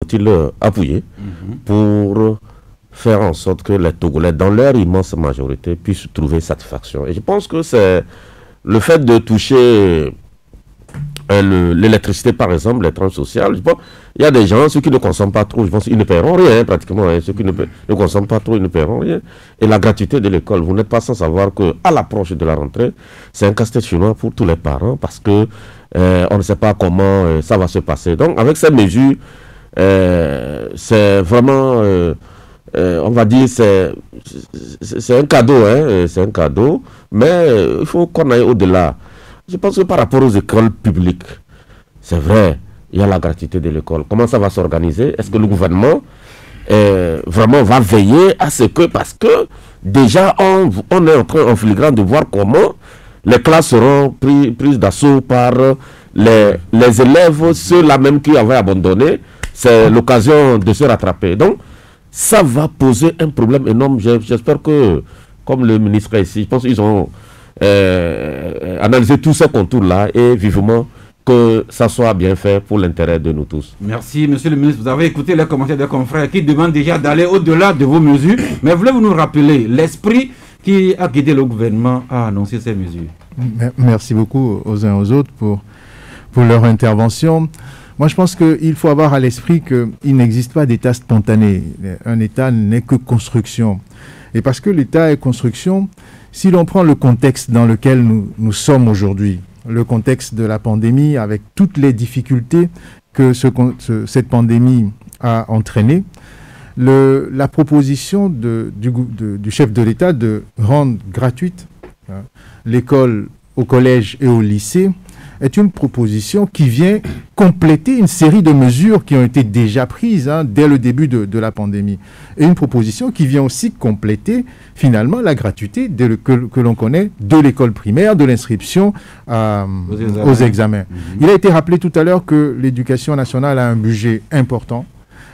faut-il appuyer pour faire en sorte que les Togolais, dans leur immense majorité, puissent trouver satisfaction. Et je pense que c'est le fait de toucher l'électricité, par exemple, les tranches sociales. Je pense, il y a des gens, ceux qui ne consomment pas trop, je pense qu'ils ne paieront rien, pratiquement. Hein, ceux qui ne consomment pas trop, ils ne paieront rien. Et la gratuité de l'école, vous n'êtes pas sans savoir qu'à l'approche de la rentrée, c'est un casse-tête chinois pour tous les parents parce que on ne sait pas comment ça va se passer. Donc, avec ces mesures, c'est vraiment, on va dire, c'est un cadeau, hein, c'est un cadeau, mais il faut qu'on aille au-delà. Je pense que par rapport aux écoles publiques, c'est vrai, il y a la gratuité de l'école. Comment ça va s'organiser? Est-ce que le gouvernement vraiment va veiller à ce que, parce que déjà on est en train en filigrane de voir comment les classes seront prises d'assaut par les élèves, ceux-là même qui avaient abandonné, c'est l'occasion de se rattraper. Donc, ça va poser un problème énorme. J'espère que, comme le ministre est ici, je pense qu'ils ont analysé tous ces contours-là et vivement que ça soit bien fait pour l'intérêt de nous tous. Merci, monsieur le ministre. Vous avez écouté les commentaires des confrères qui demandent déjà d'aller au-delà de vos mesures. Mais voulez-vous nous rappeler l'esprit qui a guidé le gouvernement à annoncer ces mesures? Merci beaucoup aux uns aux autres pour leur intervention. Moi, je pense qu'il faut avoir à l'esprit qu'il n'existe pas d'État spontané. Un État n'est que construction. Et parce que l'État est construction, si l'on prend le contexte dans lequel nous sommes aujourd'hui, le contexte de la pandémie, avec toutes les difficultés que cette pandémie a entraînées, la proposition du chef de l'État de rendre gratuite l'école au collège et au lycée est une proposition qui vient compléter une série de mesures qui ont été déjà prises dès le début de la pandémie. Et une proposition qui vient aussi compléter finalement la gratuité que l'on connaît de l'école primaire, de l'inscription aux examens. Il a été rappelé tout à l'heure que l'éducation nationale a un budget important.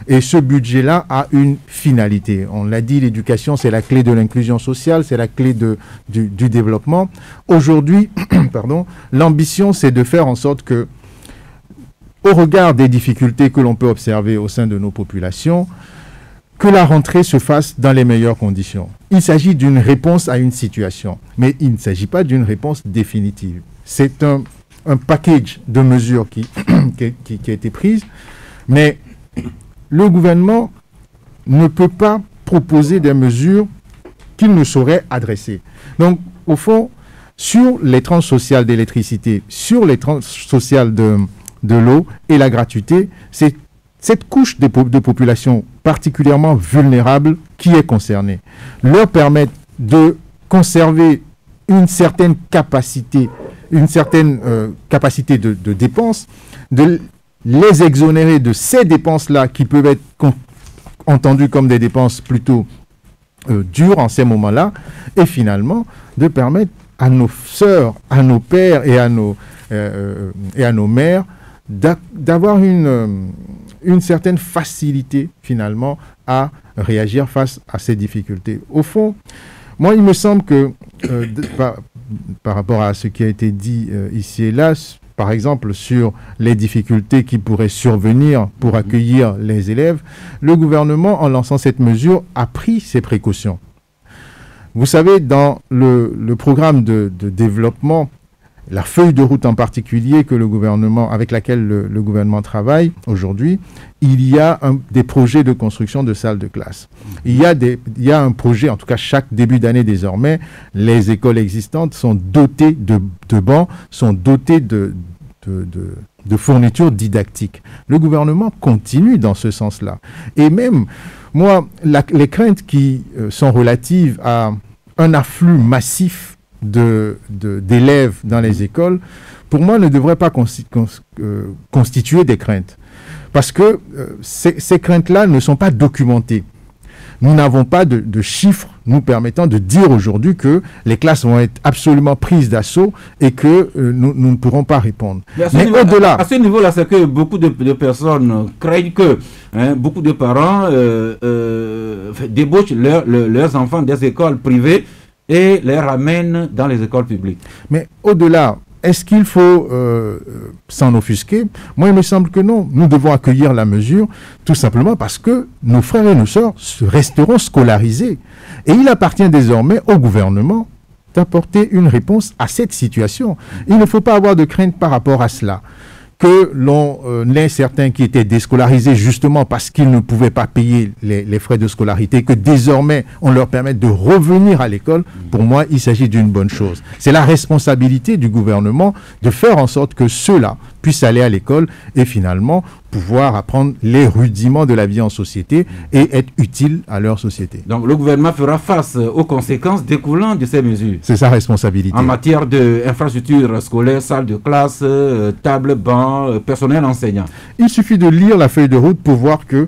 Et ce budget-là a une finalité. On l'a dit, l'éducation, c'est la clé de l'inclusion sociale, c'est la clé du développement. Aujourd'hui, l'ambition, c'est de faire en sorte que, au regard des difficultés que l'on peut observer au sein de nos populations, que la rentrée se fasse dans les meilleures conditions. Il s'agit d'une réponse à une situation, mais il ne s'agit pas d'une réponse définitive. C'est un package de mesures qui a été prise, mais le gouvernement ne peut pas proposer des mesures qu'il ne saurait adresser. Donc, au fond, sur les tranches sociales d'électricité, sur les tranches sociales de l'eau et la gratuité, c'est cette couche de population particulièrement vulnérable qui est concernée. Leur permettre de conserver une certaine capacité de dépenses, de les exonérer de ces dépenses-là qui peuvent être entendues comme des dépenses plutôt dures en ces moments-là, et finalement de permettre à nos sœurs, à nos pères et à nos mères d'avoir une certaine facilité finalement à réagir face à ces difficultés. Au fond, moi il me semble que par rapport à ce qui a été dit ici et là, par exemple, sur les difficultés qui pourraient survenir pour accueillir les élèves, le gouvernement, en lançant cette mesure, a pris ses précautions. Vous savez, dans le programme de développement, la feuille de route en particulier avec laquelle le gouvernement travaille aujourd'hui, il y a des projets de construction de salles de classe. Il y a un projet, en tout cas chaque début d'année désormais, les écoles existantes sont dotées de bancs, sont dotées de fournitures didactiques. Le gouvernement continue dans ce sens-là. Et même, moi, les craintes qui sont relatives à un afflux massif d'élèves dans les écoles, pour moi, ne devraient pas constituer des craintes. Parce que ces craintes-là ne sont pas documentées. Nous n'avons pas de chiffres nous permettant de dire aujourd'hui que les classes vont être absolument prises d'assaut et que nous ne pourrons pas répondre. Mais au-delà... À ce niveau-là, c'est que beaucoup de personnes craignent que beaucoup de parents débauchent leurs enfants des écoles privées et les ramènent dans les écoles publiques. Mais au-delà, est-ce qu'il faut s'en offusquer? Moi, il me semble que non. Nous devons accueillir la mesure tout simplement parce que nos frères et nos sœurs resteront scolarisés. Et il appartient désormais au gouvernement d'apporter une réponse à cette situation. Il ne faut pas avoir de crainte par rapport à cela. Que l'on ait certains qui étaient déscolarisés justement parce qu'ils ne pouvaient pas payer les frais de scolarité, que désormais on leur permette de revenir à l'école, pour moi il s'agit d'une bonne chose. C'est la responsabilité du gouvernement de faire en sorte que ceux-là puissent aller à l'école et finalement pouvoir apprendre les rudiments de la vie en société et être utiles à leur société. Donc le gouvernement fera face aux conséquences découlant de ces mesures. C'est sa responsabilité. En matière d'infrastructures scolaires, salles de classe, tables, bancs, personnel enseignant. Il suffit de lire la feuille de route pour voir que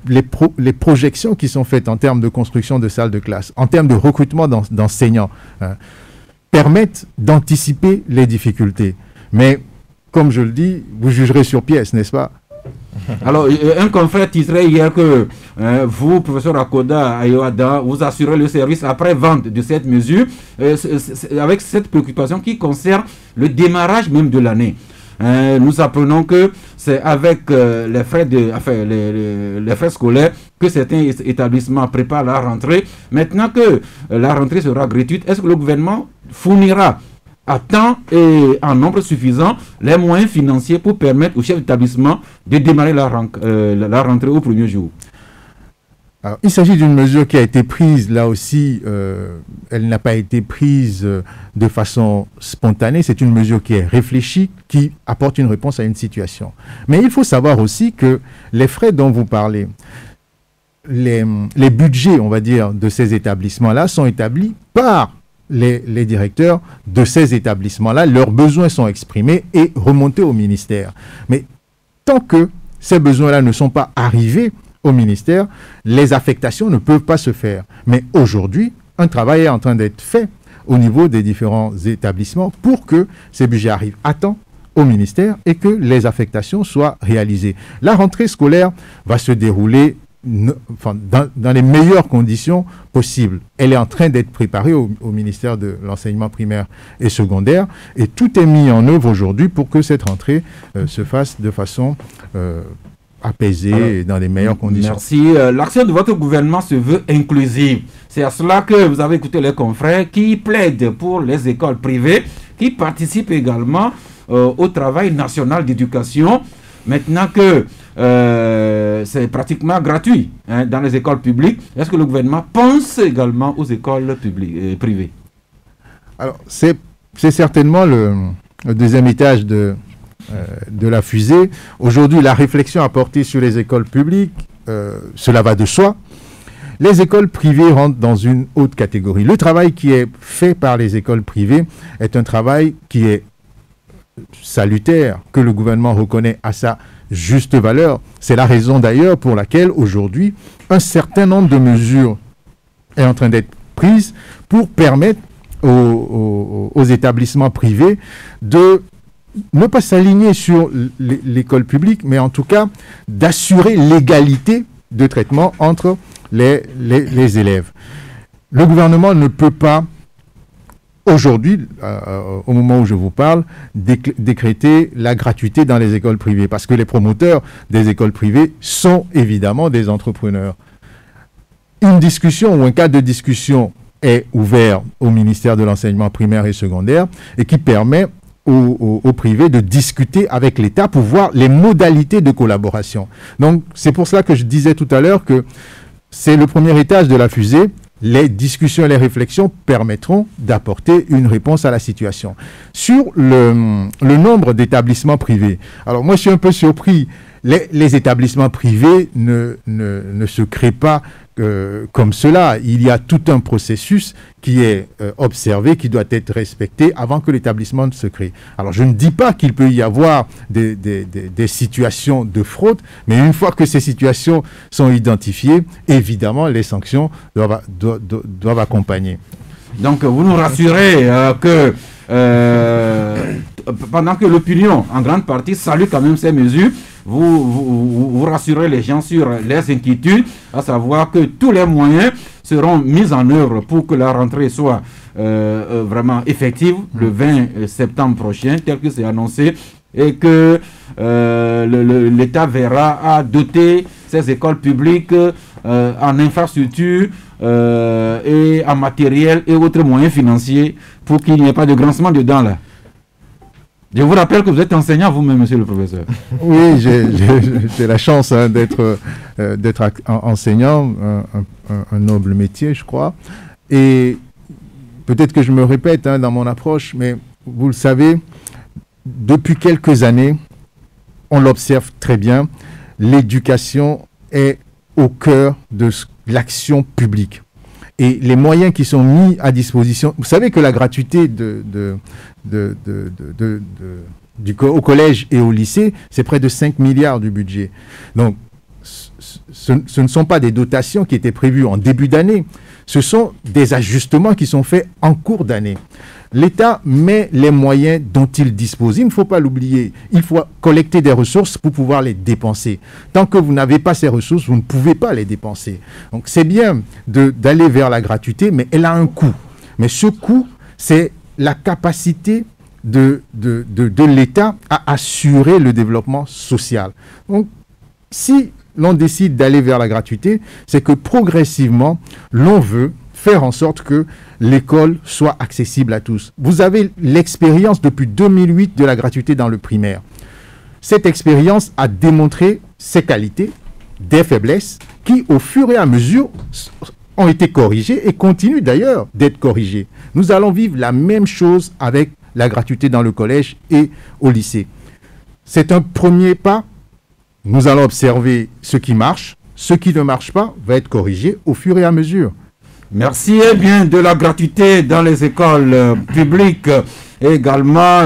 les projections qui sont faites en termes de construction de salles de classe, en termes de recrutement d'enseignants, permettent d'anticiper les difficultés. Mais comme je le dis, vous jugerez sur pièce, n'est-ce pas? Alors, un confrère titrait hier que vous, professeur Akoda Ayoada, vous assurez le service après-vente de cette mesure, avec cette préoccupation qui concerne le démarrage même de l'année. Nous apprenons que c'est avec les frais les frais scolaires que certains établissements préparent la rentrée. Maintenant que la rentrée sera gratuite, est-ce que le gouvernement fournira à temps et en nombre suffisant les moyens financiers pour permettre aux chefs d'établissement de démarrer la rentrée au premier jour? Alors, il s'agit d'une mesure qui a été prise, là aussi, elle n'a pas été prise de façon spontanée, c'est une mesure qui est réfléchie, qui apporte une réponse à une situation. Mais il faut savoir aussi que les frais dont vous parlez, les budgets, on va dire, de ces établissements-là sont établis par les directeurs de ces établissements-là, leurs besoins sont exprimés et remontés au ministère. Mais tant que ces besoins-là ne sont pas arrivés au ministère, les affectations ne peuvent pas se faire. Mais aujourd'hui, un travail est en train d'être fait au niveau des différents établissements pour que ces budgets arrivent à temps au ministère et que les affectations soient réalisées. La rentrée scolaire va se dérouler dans les meilleures conditions possibles. Elle est en train d'être préparée au ministère de l'enseignement primaire et secondaire et tout est mis en œuvre aujourd'hui pour que cette rentrée se fasse de façon apaisée et dans les meilleures conditions. Merci. L'action de votre gouvernement se veut inclusive. C'est à cela que vous avez écouté les confrères qui plaident pour les écoles privées, qui participent également au travail national d'éducation. Maintenant que c'est pratiquement gratuit dans les écoles publiques, est-ce que le gouvernement pense également aux écoles privées? Alors, c'est certainement le deuxième étage de la fusée. Aujourd'hui, la réflexion à porter sur les écoles publiques, cela va de soi. Les écoles privées rentrent dans une autre catégorie. Le travail qui est fait par les écoles privées est un travail qui est salutaire, que le gouvernement reconnaît à sa juste valeur. C'est la raison d'ailleurs pour laquelle aujourd'hui, un certain nombre de mesures est en train d'être prises pour permettre aux établissements privés de ne pas s'aligner sur l'école publique, mais en tout cas d'assurer l'égalité de traitement entre les élèves. Le gouvernement ne peut pas aujourd'hui, au moment où je vous parle, décréter la gratuité dans les écoles privées, parce que les promoteurs des écoles privées sont évidemment des entrepreneurs. Une discussion ou un cadre de discussion est ouvert au ministère de l'enseignement primaire et secondaire et qui permet aux privés de discuter avec l'État pour voir les modalités de collaboration. Donc, c'est pour cela que je disais tout à l'heure que c'est le premier étage de la fusée. Les discussions et les réflexions permettront d'apporter une réponse à la situation. Sur le nombre d'établissements privés, alors moi je suis un peu surpris, les établissements privés ne se créent pas comme cela. Il y a tout un processus qui est observé, qui doit être respecté avant que l'établissement ne se crée. Alors je ne dis pas qu'il peut y avoir des situations de fraude, mais une fois que ces situations sont identifiées, évidemment les sanctions doivent accompagner. Donc vous nous rassurez que pendant que l'opinion, en grande partie, salue quand même ces mesures, vous rassurez les gens sur les inquiétudes, à savoir que tous les moyens seront mis en œuvre pour que la rentrée soit vraiment effective le 20 septembre prochain, tel que c'est annoncé, et que l'État verra à doter ces écoles publiques en infrastructure et en matériel et autres moyens financiers pour qu'il n'y ait pas de grincement dedans là. Je vous rappelle que vous êtes enseignant vous-même, monsieur le professeur. Oui, j'ai la chance d'être enseignant, un noble métier, je crois. Et peut-être que je me répète dans mon approche, mais vous le savez, depuis quelques années, on l'observe très bien, l'éducation est au cœur de l'action publique. Et les moyens qui sont mis à disposition, vous savez que la gratuité au collège et au lycée, c'est près de 5 milliards du budget. Donc, ce ne sont pas des dotations qui étaient prévues en début d'année, ce sont des ajustements qui sont faits en cours d'année. L'État met les moyens dont il dispose. Il ne faut pas l'oublier. Il faut collecter des ressources pour pouvoir les dépenser. Tant que vous n'avez pas ces ressources, vous ne pouvez pas les dépenser. Donc c'est bien d'aller vers la gratuité, mais elle a un coût. Mais ce coût, c'est la capacité de l'État à assurer le développement social. Donc si l'on décide d'aller vers la gratuité, c'est que progressivement, l'on veut faire en sorte que l'école soit accessible à tous. Vous avez l'expérience depuis 2008 de la gratuité dans le primaire. Cette expérience a démontré ses qualités, des faiblesses, qui au fur et à mesure ont été corrigées et continuent d'ailleurs d'être corrigées. Nous allons vivre la même chose avec la gratuité dans le collège et au lycée. C'est un premier pas. Nous allons observer ce qui marche. Ce qui ne marche pas va être corrigé au fur et à mesure. Merci. Eh bien, de la gratuité dans les écoles publiques et également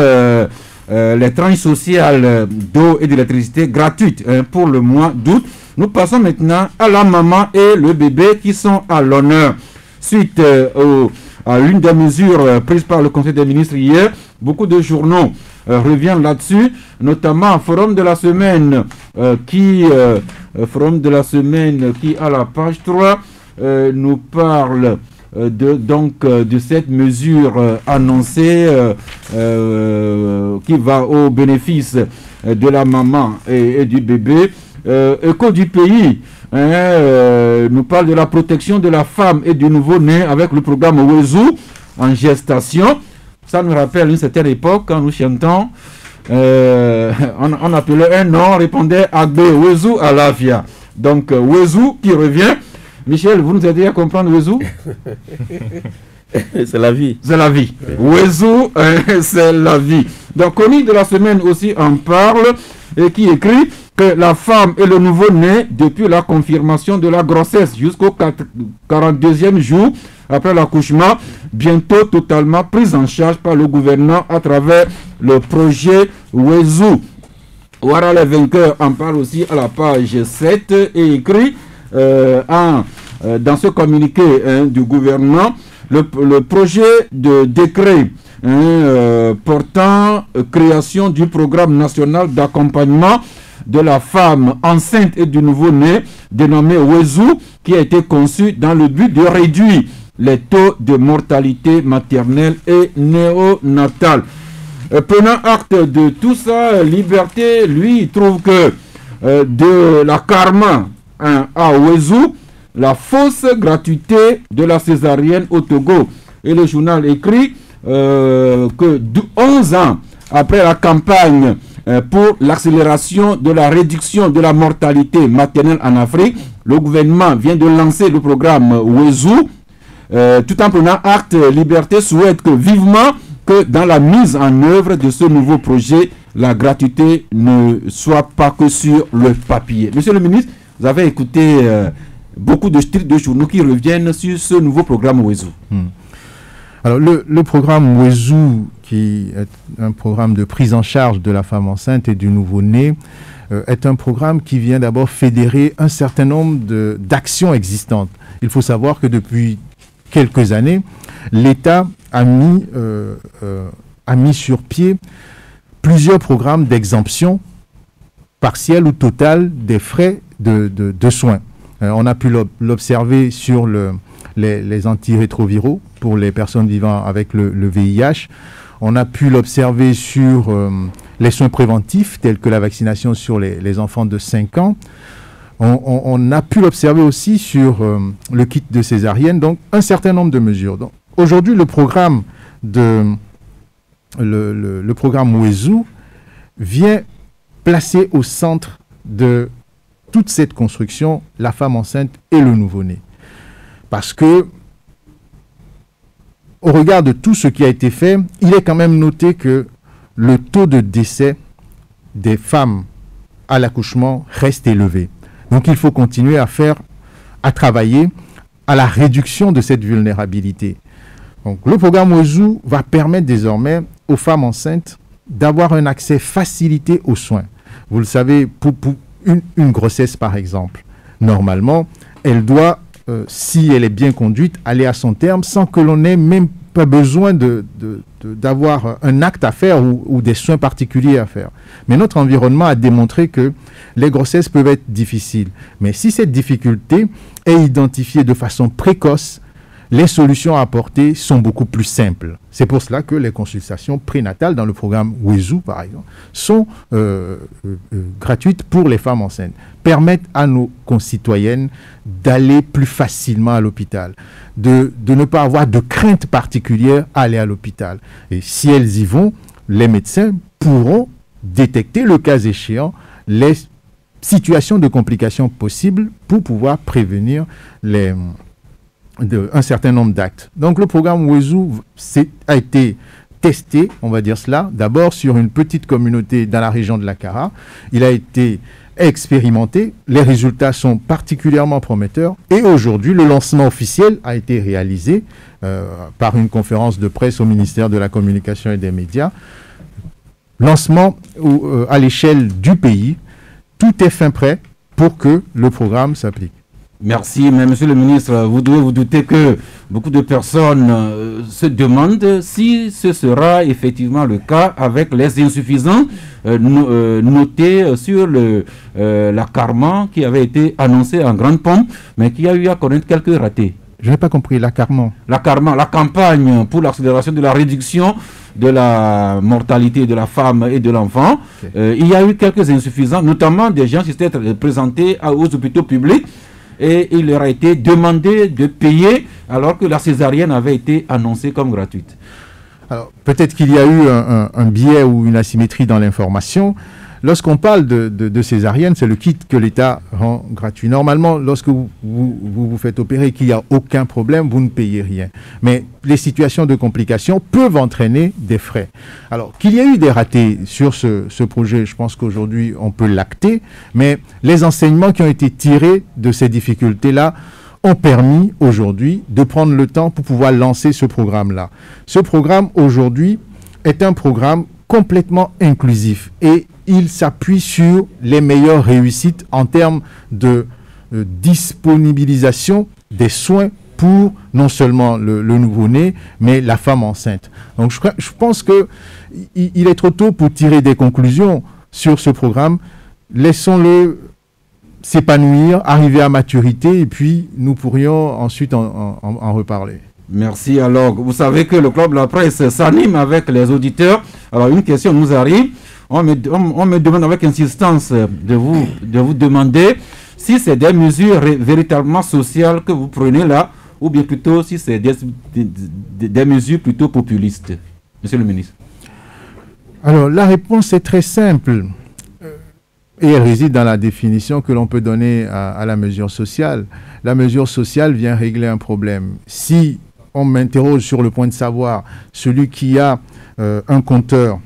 les tranches sociales d'eau et d'électricité gratuites pour le mois d'août. Nous passons maintenant à la maman et le bébé qui sont à l'honneur. Suite à l'une des mesures prises par le Conseil des ministres hier, beaucoup de journaux reviennent là-dessus, notamment Forum de la semaine qui à la page 3 nous parle de cette mesure annoncée qui va au bénéfice de la maman et du bébé. Écho du pays nous parle de la protection de la femme et du nouveau-né avec le programme Wezu en gestation. Ça nous rappelle une certaine époque quand nous chantons, on appelait un nom, on répondait Agbe Wezu Alavia. Donc Wezu qui revient. Michel, vous nous aidez à comprendre Wezu? C'est la vie. C'est la vie. Wezu, c'est la vie. Donc, Chronique de la semaine aussi en parle et qui écrit que la femme et le nouveau-né, depuis la confirmation de la grossesse jusqu'au 42e jour après l'accouchement, bientôt totalement prise en charge par le gouvernement à travers le projet Wezu. Voilà, les vainqueurs en parle aussi à la page 7 et écrit dans ce communiqué du gouvernement, le projet de décret portant création du programme national d'accompagnement de la femme enceinte et du nouveau-né, dénommé Wezu, qui a été conçu dans le but de réduire les taux de mortalité maternelle et néonatale. Prenant acte de tout ça, Liberté, lui, trouve que de la Karma à Wezu, la fausse gratuité de la césarienne au Togo. Et le journal écrit que 11 ans après la campagne pour l'accélération de la réduction de la mortalité maternelle en Afrique, le gouvernement vient de lancer le programme Wezu. Tout en prenant acte, Liberté souhaite que vivement que dans la mise en œuvre de ce nouveau projet, la gratuité ne soit pas que sur le papier. Monsieur le ministre, vous avez écouté beaucoup de titres de journaux qui reviennent sur ce nouveau programme Wezu. Alors le programme Wezu, qui est un programme de prise en charge de la femme enceinte et du nouveau-né, est un programme qui vient d'abord fédérer un certain nombre d'actions existantes. Il faut savoir que depuis quelques années, l'État a mis sur pied plusieurs programmes d'exemption partielle ou totale des frais de soins. On a pu l'observer sur les antirétroviraux pour les personnes vivant avec le VIH. On a pu l'observer sur les soins préventifs tels que la vaccination sur les enfants de 5 ans. On a pu l'observer aussi sur le kit de césarienne, donc un certain nombre de mesures. Donc, aujourd'hui, le programme Wezu vient placer au centre de toute cette construction la femme enceinte et le nouveau-né. Parce que, au regard de tout ce qui a été fait, il est quand même noté que le taux de décès des femmes à l'accouchement reste élevé. Donc il faut continuer à travailler à la réduction de cette vulnérabilité. Donc le programme Wezu va permettre désormais aux femmes enceintes d'avoir un accès facilité aux soins. Vous le savez, pour une grossesse par exemple, normalement, elle doit, si elle est bien conduite, aller à son terme sans que l'on ait même pas besoin d'avoir un acte à faire ou des soins particuliers à faire. Mais notre environnement a démontré que les grossesses peuvent être difficiles. Mais si cette difficulté est identifiée de façon précoce, les solutions à apporter sont beaucoup plus simples. C'est pour cela que les consultations prénatales dans le programme Wezu, par exemple, sont gratuites pour les femmes enceintes, permettent à nos concitoyennes d'aller plus facilement à l'hôpital, de ne pas avoir de crainte particulière à aller à l'hôpital. Et si elles y vont, les médecins pourront détecter, le cas échéant, les situations de complications possibles pour pouvoir prévenir un certain nombre d'actes. Donc le programme Wezu a été testé, on va dire cela, d'abord sur une petite communauté dans la région de l'Akara. Il a été expérimenté, les résultats sont particulièrement prometteurs et aujourd'hui le lancement officiel a été réalisé par une conférence de presse au ministère de la Communication et des Médias. Lancement à l'échelle du pays, tout est fin prêt pour que le programme s'applique. Merci, mais monsieur le ministre, vous devez vous douter que beaucoup de personnes se demandent si ce sera effectivement le cas avec les insuffisants notés sur l'accarement qui avait été annoncé en grande pompe, mais qui a eu à connaître quelques ratés. Je n'ai pas compris, l'accarement. L'accarement, la campagne pour l'accélération de la réduction de la mortalité de la femme et de l'enfant. Okay. Il y a eu quelques insuffisants, notamment des gens qui s'étaient présentés aux hôpitaux publics. Et il leur a été demandé de payer alors que la césarienne avait été annoncée comme gratuite. Alors, peut-être qu'il y a eu un biais ou une asymétrie dans l'information. Lorsqu'on parle de césarienne, c'est le kit que l'État rend gratuit. Normalement, lorsque vous faites opérer et qu'il n'y a aucun problème, vous ne payez rien. Mais les situations de complications peuvent entraîner des frais. Alors, qu'il y ait eu des ratés sur ce projet, je pense qu'aujourd'hui, on peut l'acter. Mais les enseignements qui ont été tirés de ces difficultés-là ont permis aujourd'hui de prendre le temps pour pouvoir lancer ce programme-là. Ce programme, aujourd'hui, est un programme complètement inclusif et il s'appuie sur les meilleures réussites en termes de disponibilisation des soins pour non seulement le nouveau-né, mais la femme enceinte. Donc je pense qu'il est trop tôt pour tirer des conclusions sur ce programme. Laissons-le s'épanouir, arriver à maturité, et puis nous pourrions ensuite en reparler. Merci. Alors, vous savez que le Club de la Presse s'anime avec les auditeurs. Alors, une question nous arrive. On me demande avec insistance de vous demander si c'est des mesures véritablement sociales que vous prenez là, ou bien plutôt si c'est des mesures plutôt populistes. Monsieur le ministre. Alors, la réponse est très simple. Et elle réside dans la définition que l'on peut donner à la mesure sociale. La mesure sociale vient régler un problème. Si on m'interroge sur le point de savoir celui qui a un compteur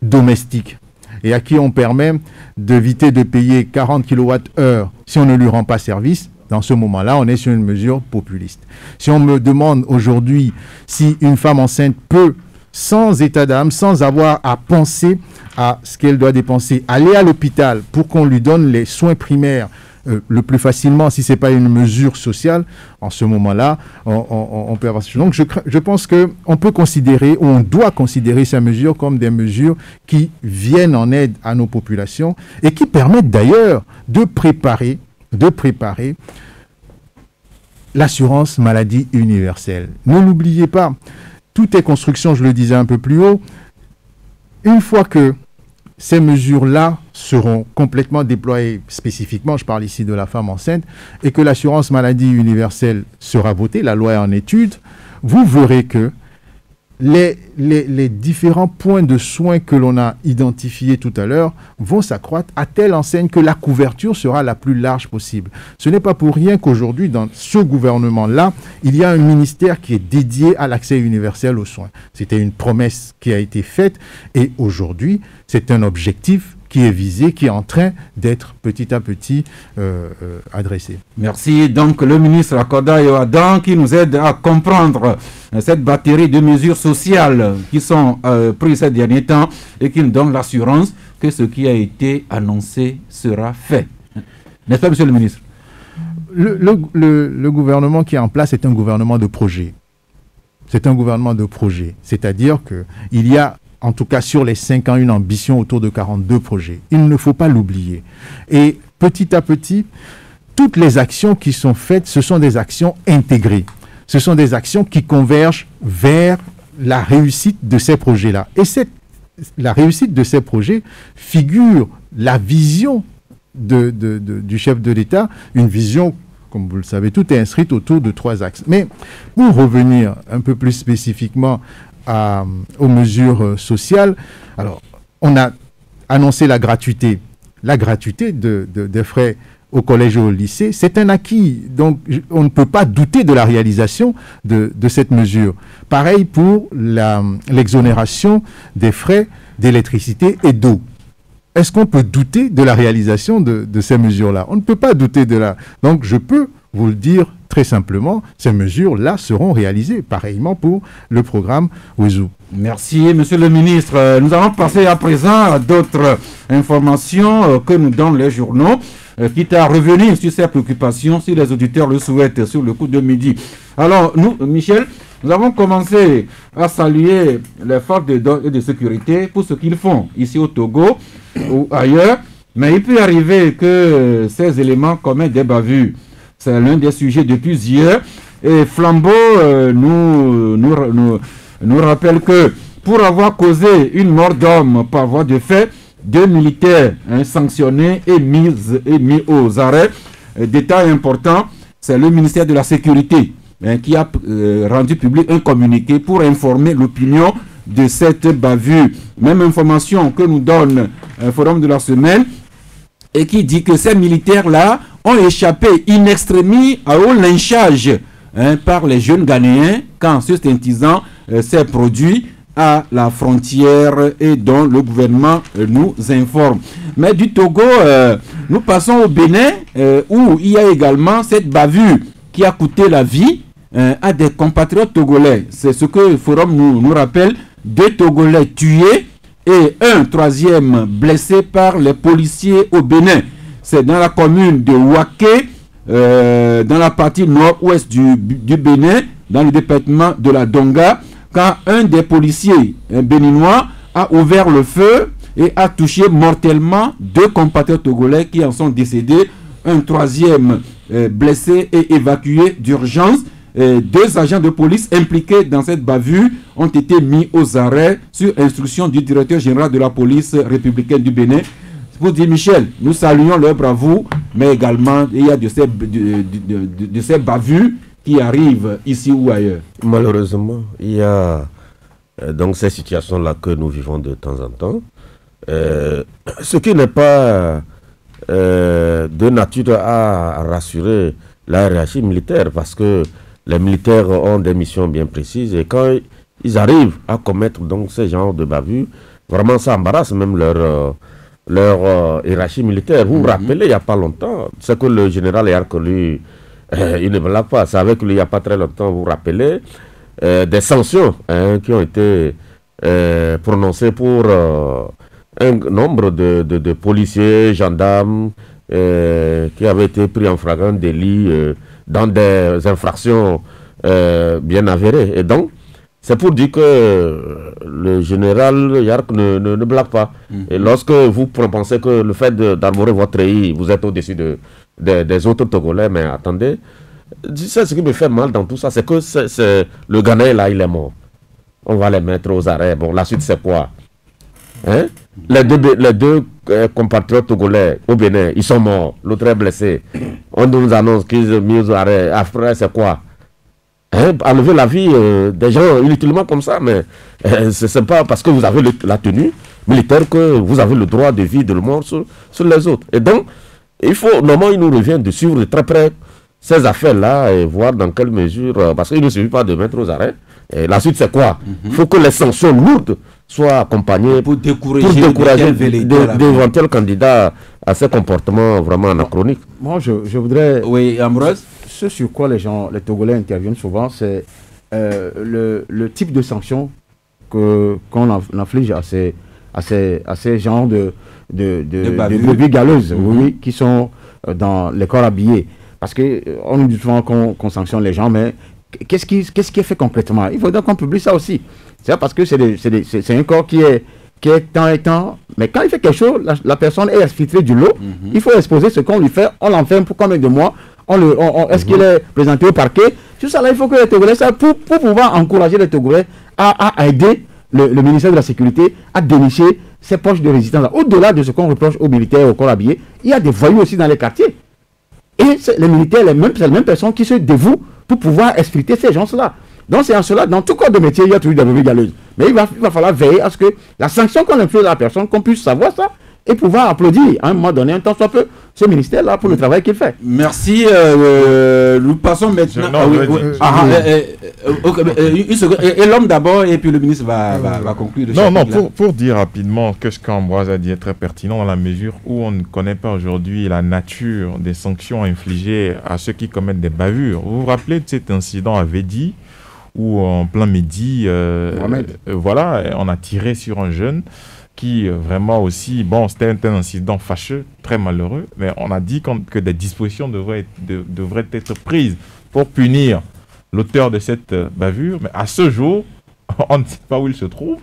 domestique et à qui on permet d'éviter de payer 40 kWh si on ne lui rend pas service, dans ce moment-là, on est sur une mesure populiste. Si on me demande aujourd'hui si une femme enceinte peut, sans état d'âme, sans avoir à penser à ce qu'elle doit dépenser, aller à l'hôpital pour qu'on lui donne les soins primaires le plus facilement, si ce n'est pas une mesure sociale, en ce moment-là, on peut avoir... Donc je pense qu'on peut considérer, ou on doit considérer ces mesures comme des mesures qui viennent en aide à nos populations et qui permettent d'ailleurs de préparer l'assurance maladie universelle. Ne l'oubliez pas, tout est construction, je le disais un peu plus haut. Une fois que ces mesures-là seront complètement déployées spécifiquement, je parle ici de la femme enceinte, et que l'assurance maladie universelle sera votée, la loi est en étude, vous verrez que les différents points de soins que l'on a identifiés tout à l'heure vont s'accroître à telle enseigne que la couverture sera la plus large possible. Ce n'est pas pour rien qu'aujourd'hui, dans ce gouvernement-là, il y a un ministère qui est dédié à l'accès universel aux soins. C'était une promesse qui a été faite et aujourd'hui, c'est un objectif qui est visé, qui est en train d'être petit à petit adressé. Merci. Donc le ministre Akoda Yoadan qui nous aide à comprendre cette batterie de mesures sociales qui sont prises ces derniers temps et qui nous donne l'assurance que ce qui a été annoncé sera fait. N'est-ce pas, monsieur le ministre? Le gouvernement qui est en place est un gouvernement de projet. C'est un gouvernement de projet. C'est-à-dire qu'il y a, en tout cas sur les 5 ans, une ambition autour de 42 projets. Il ne faut pas l'oublier. Et petit à petit, toutes les actions qui sont faites, ce sont des actions intégrées. Ce sont des actions qui convergent vers la réussite de ces projets-là. Et la réussite de ces projets figure la vision du chef de l'État, une vision, comme vous le savez, tout est inscrit autour de 3 axes. Mais pour revenir un peu plus spécifiquement aux mesures sociales, alors on a annoncé la gratuité. La gratuité des frais au collège et au lycée, c'est un acquis. Donc on ne peut pas douter de la réalisation de cette mesure. Pareil pour l'exonération des frais d'électricité et d'eau. Est-ce qu'on peut douter de la réalisation de ces mesures-là? On ne peut pas douter de la... Donc je peux vous le dire très simplement, ces mesures-là seront réalisées, pareillement pour le programme Wezu. Merci, monsieur le ministre. Nous allons passer à présent à d'autres informations que nous donnent les journaux, quitte à revenir sur ces préoccupations, si les auditeurs le souhaitent, sur le coup de midi. Alors, nous, Michel, nous avons commencé à saluer les forces de sécurité pour ce qu'ils font ici au Togo ou ailleurs, mais il peut arriver que ces éléments commettent des bavures. C'est l'un des sujets depuis hier. Et Flambeau nous rappelle que pour avoir causé une mort d'homme par voie de fait, 2 militaires sanctionnés et mis aux arrêts. Détail important, c'est le ministère de la Sécurité qui a rendu public un communiqué pour informer l'opinion de cette bavure. Même information que nous donne un forum de la semaine et qui dit que ces militaires-là ont échappé in extremis au lynchage par les jeunes Ghanéens quand ce incident s'est produit à la frontière et dont le gouvernement nous informe. Mais du Togo, nous passons au Bénin où il y a également cette bavure qui a coûté la vie à des compatriotes togolais. C'est ce que le forum nous rappelle, 2 Togolais tués et un 3e blessé par les policiers au Bénin. C'est dans la commune de Ouaké, dans la partie nord-ouest du Bénin, dans le département de la Donga, quand un des policiers béninois a ouvert le feu et a touché mortellement 2 compatriotes togolais qui en sont décédés, un 3e blessé et évacué d'urgence. 2 agents de police impliqués dans cette bavure ont été mis aux arrêts sur instruction du directeur général de la police républicaine du Bénin. Pour dire, Michel, nous saluons leur bravoure, mais également il y a de ces bavures qui arrivent ici ou ailleurs. Malheureusement, il y a donc ces situations-là que nous vivons de temps en temps. Ce qui n'est pas de nature à rassurer la hiérarchie militaire, parce que les militaires ont des missions bien précises et quand ils arrivent à commettre donc ce genre de bavures, vraiment ça embarrasse même leur hiérarchie militaire. Vous vous rappelez, il n'y a pas longtemps, c'est que le général Yarkoli, il ne blague pas, c'est avec lui il n'y a pas très longtemps, vous vous rappelez, des sanctions qui ont été prononcées pour un nombre de policiers, gendarmes, qui avaient été pris en flagrant délit dans des infractions bien avérées. Et donc, c'est pour dire que le général Yark ne blague pas. Et lorsque vous pensez que le fait d'arborer votre treillis, vous êtes au-dessus des autres Togolais, mais attendez, c'est ce qui me fait mal dans tout ça, c'est que le Ghanéen là, il est mort. On va les mettre aux arrêts. Bon, la suite c'est quoi? Hein? Les deux compatriotes togolais au Bénin, ils sont morts. L'autre est blessé. On nous annonce qu'ils sont mis aux arrêts. Après, c'est quoi? Hein? Enlever la vie des gens inutilement comme ça, mais c'est pas parce que vous avez la tenue militaire que vous avez le droit de vie, de mort sur les autres. Et donc, normalement, il nous revient de suivre de très près ces affaires-là et voir dans quelle mesure, parce qu'il ne suffit pas de mettre aux arrêts. Et la suite, c'est quoi? Il faut que les sanctions lourdes soient accompagnées pour décourager d'éventuels candidats à ces comportements vraiment anachroniques. Moi, je voudrais... Oui, Ambroise. Ce sur quoi les Togolais interviennent souvent, c'est le type de sanctions qu'on inflige à ces genres de brebis galeuses, oui, qui sont dans les corps habillés. Parce qu'on nous dit souvent qu'on sanctionne les gens, mais qu'est-ce qui est fait concrètement? Il faudrait qu'on publie ça aussi. C'est parce que c'est un corps qui est temps et temps, mais quand il fait quelque chose, la personne est exfiltrée du lot. Il faut exposer ce qu'on lui fait, on l'enferme pour combien de mois, est-ce qu'il est présenté au parquet? Tout ça là, il faut que les Togolais, pour pouvoir encourager les Togolais à aider le ministère de la Sécurité à dénicher ces poches de résistance. Au-delà de ce qu'on reproche aux militaires, aux corps habillés, il y a des voyous aussi dans les quartiers. Et les militaires, c'est les mêmes personnes qui se dévouent pour pouvoir exfiltrer ces gens-là. Donc c'est en cela, dans tout corps de métier, il y a toujours des brebis galeuses. Mais il va falloir veiller à ce que la sanction qu'on inflige à la personne, qu'on puisse savoir ça et pouvoir applaudir à un moment donné, un temps soit peu, ce ministère-là pour le travail qu'il fait. Merci. Nous passons maintenant... Une seconde. Et l'homme d'abord, et puis le ministre va conclure. Pour dire rapidement que ce qu'Ambroise a dit est très pertinent dans la mesure où on ne connaît pas aujourd'hui la nature des sanctions infligées à ceux qui commettent des bavures. Vous vous rappelez de cet incident à Védi, où en plein midi, on a tiré sur un jeune qui vraiment aussi, c'était un incident fâcheux, très malheureux, mais on a dit que des dispositions devraient être prises pour punir l'auteur de cette bavure, mais à ce jour, on ne sait pas où il se trouve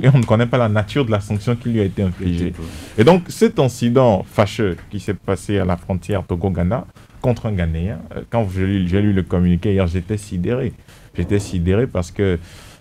et on ne connaît pas la nature de la sanction qui lui a été infligée. Et donc cet incident fâcheux qui s'est passé à la frontière Togo-Ghana contre un Ghanéen, quand j'ai lu le communiqué hier, j'étais sidéré. J'étais sidéré parce que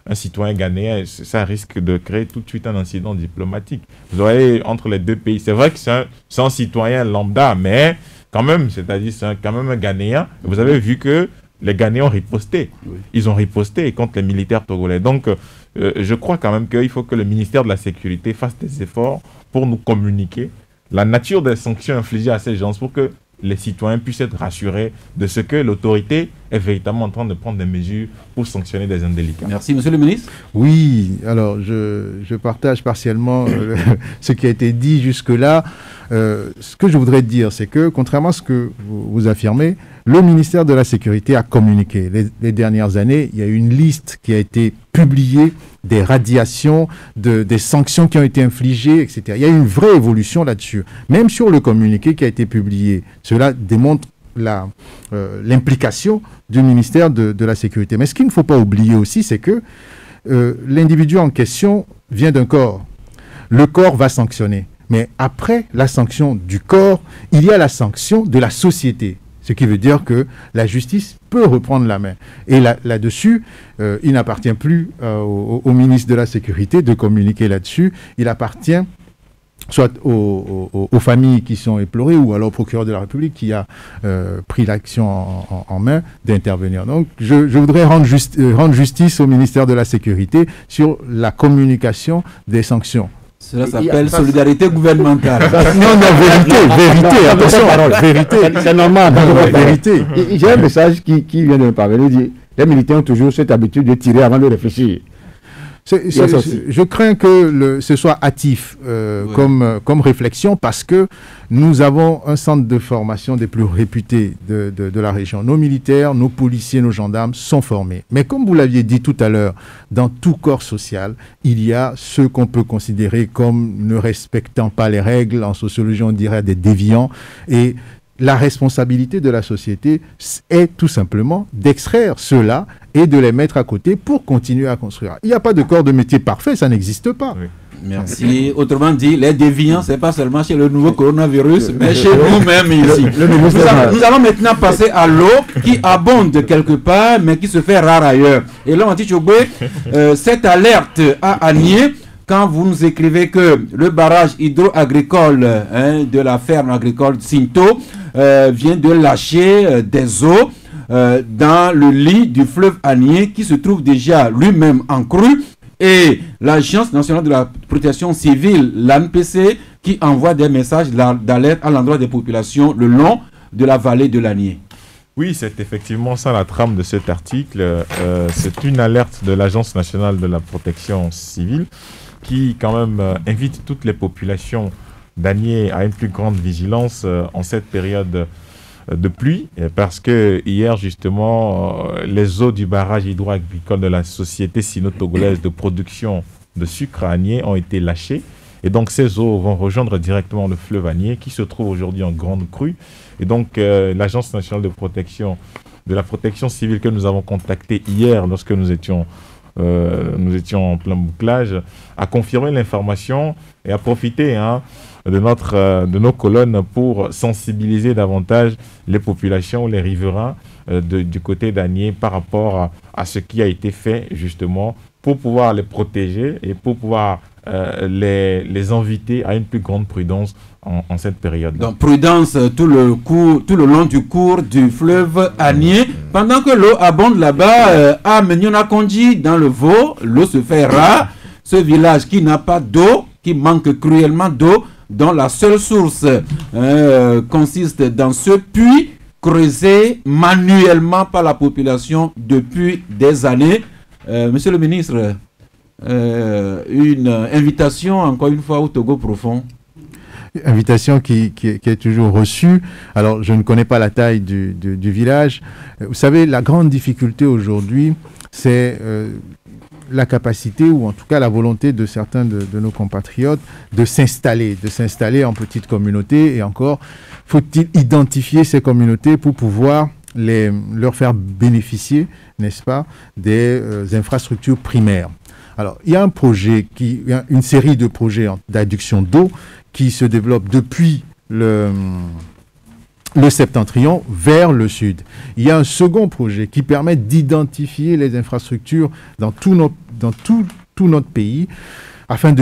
un citoyen ghanéen, ça risque de créer tout de suite un incident diplomatique. Vous voyez, entre les deux pays, c'est vrai que c'est un citoyen lambda, mais quand même, c'est-à-dire c'est quand même un Ghanéen. Vous avez vu que les Ghanéens ont riposté. Oui. Ils ont riposté contre les militaires togolais. Donc, je crois quand même qu'il faut que le ministère de la Sécurité fasse des efforts pour nous communiquer la nature des sanctions infligées à ces gens pour que les citoyens puissent être rassurés de ce que l'autorité est véritablement en train de prendre des mesures pour sanctionner des indélicats. Merci, monsieur le ministre. Oui, alors je partage partiellement ce qui a été dit jusque-là. Ce que je voudrais dire, c'est que, contrairement à ce que vous affirmez, le ministère de la Sécurité a communiqué. Les dernières années, il y a une liste qui a été publiée des radiations, des sanctions qui ont été infligées, etc. Il y a une vraie évolution là-dessus. Même sur le communiqué qui a été publié, cela démontre l'implication du ministère de la Sécurité. Mais ce qu'il ne faut pas oublier aussi, c'est que l'individu en question vient d'un corps. Le corps va sanctionner. Mais après la sanction du corps, il y a la sanction de la société. Ce qui veut dire que la justice peut reprendre la main. Et là-dessus, il n'appartient plus au ministre de la Sécurité de communiquer là-dessus. Il appartient soit aux familles qui sont éplorées ou alors au procureur de la République qui a pris l'action en main d'intervenir. Donc, je voudrais rendre justice au ministère de la Sécurité sur la communication des sanctions. Cela s'appelle solidarité gouvernementale. Non, vérité, attention, vérité. C'est normal. Vérité. J'ai un message qui vient de me parvenir. Les militaires ont toujours cette habitude de tirer avant de réfléchir. Je crains que ce soit hâtif comme réflexion, parce que nous avons un centre de formation des plus réputés de la région. Nos militaires, nos policiers, nos gendarmes sont formés. Mais comme vous l'aviez dit tout à l'heure, dans tout corps social, il y a ceux qu'on peut considérer comme ne respectant pas les règles. En sociologie, on dirait des déviants. Et la responsabilité de la société est tout simplement d'extraire ceux-là et de les mettre à côté pour continuer à construire. Il n'y a pas de corps de métier parfait, ça n'existe pas. Oui. Merci. Autrement dit, les déviants, ce n'est pas seulement chez le nouveau coronavirus, mais chez nous-mêmes ici. Nous allons maintenant passer à l'eau qui abonde quelque part, mais qui se fait rare ailleurs. Et là, on dit, cette alerte à Anié, quand vous nous écrivez que le barrage hydro-agricole de la ferme agricole Sinto vient de lâcher des eaux dans le lit du fleuve Anié qui se trouve déjà lui-même en crue, et l'Agence nationale de la protection civile, l'ANPC, qui envoie des messages d'alerte à l'endroit des populations le long de la vallée de l'Anié. Oui, c'est effectivement ça la trame de cet article. C'est une alerte de l'Agence nationale de la protection civile qui quand même invite toutes les populations d'Anié à une plus grande vigilance en cette période de pluie, parce que hier justement les eaux du barrage hydro-agricole de la société sino-togolaise de production de sucre à Anié ont été lâchées, et donc ces eaux vont rejoindre directement le fleuve Anié qui se trouve aujourd'hui en grande crue. Et donc l'Agence nationale de la protection civile que nous avons contactée hier lorsque nous étions en plein bouclage, a confirmé l'information et a profité de nos colonnes pour sensibiliser davantage les populations, les riverains du côté d'Anié par rapport à ce qui a été fait justement pour pouvoir les protéger et pour pouvoir les inviter à une plus grande prudence en cette période. Donc prudence tout le long du cours du fleuve Anié. Pendant que l'eau abonde là-bas, à Menyona-Kondji, dans le Vaud, l'eau se fait rare. Ce village qui n'a pas d'eau, qui manque cruellement d'eau, dont la seule source consiste dans ce puits creusé manuellement par la population depuis des années. Monsieur le ministre, une invitation encore une fois au Togo profond. Invitation qui est toujours reçue. Alors, je ne connais pas la taille du village. Vous savez, la grande difficulté aujourd'hui, c'est la capacité, ou en tout cas la volonté de certains de nos compatriotes de s'installer en petite communauté. Et encore, faut-il identifier ces communautés pour pouvoir leur faire bénéficier, n'est-ce pas, des infrastructures primaires. Alors, il y a une série de projets d'adduction d'eau qui se développent depuis le septentrion vers le sud. Il y a un second projet qui permet d'identifier les infrastructures dans tout notre pays afin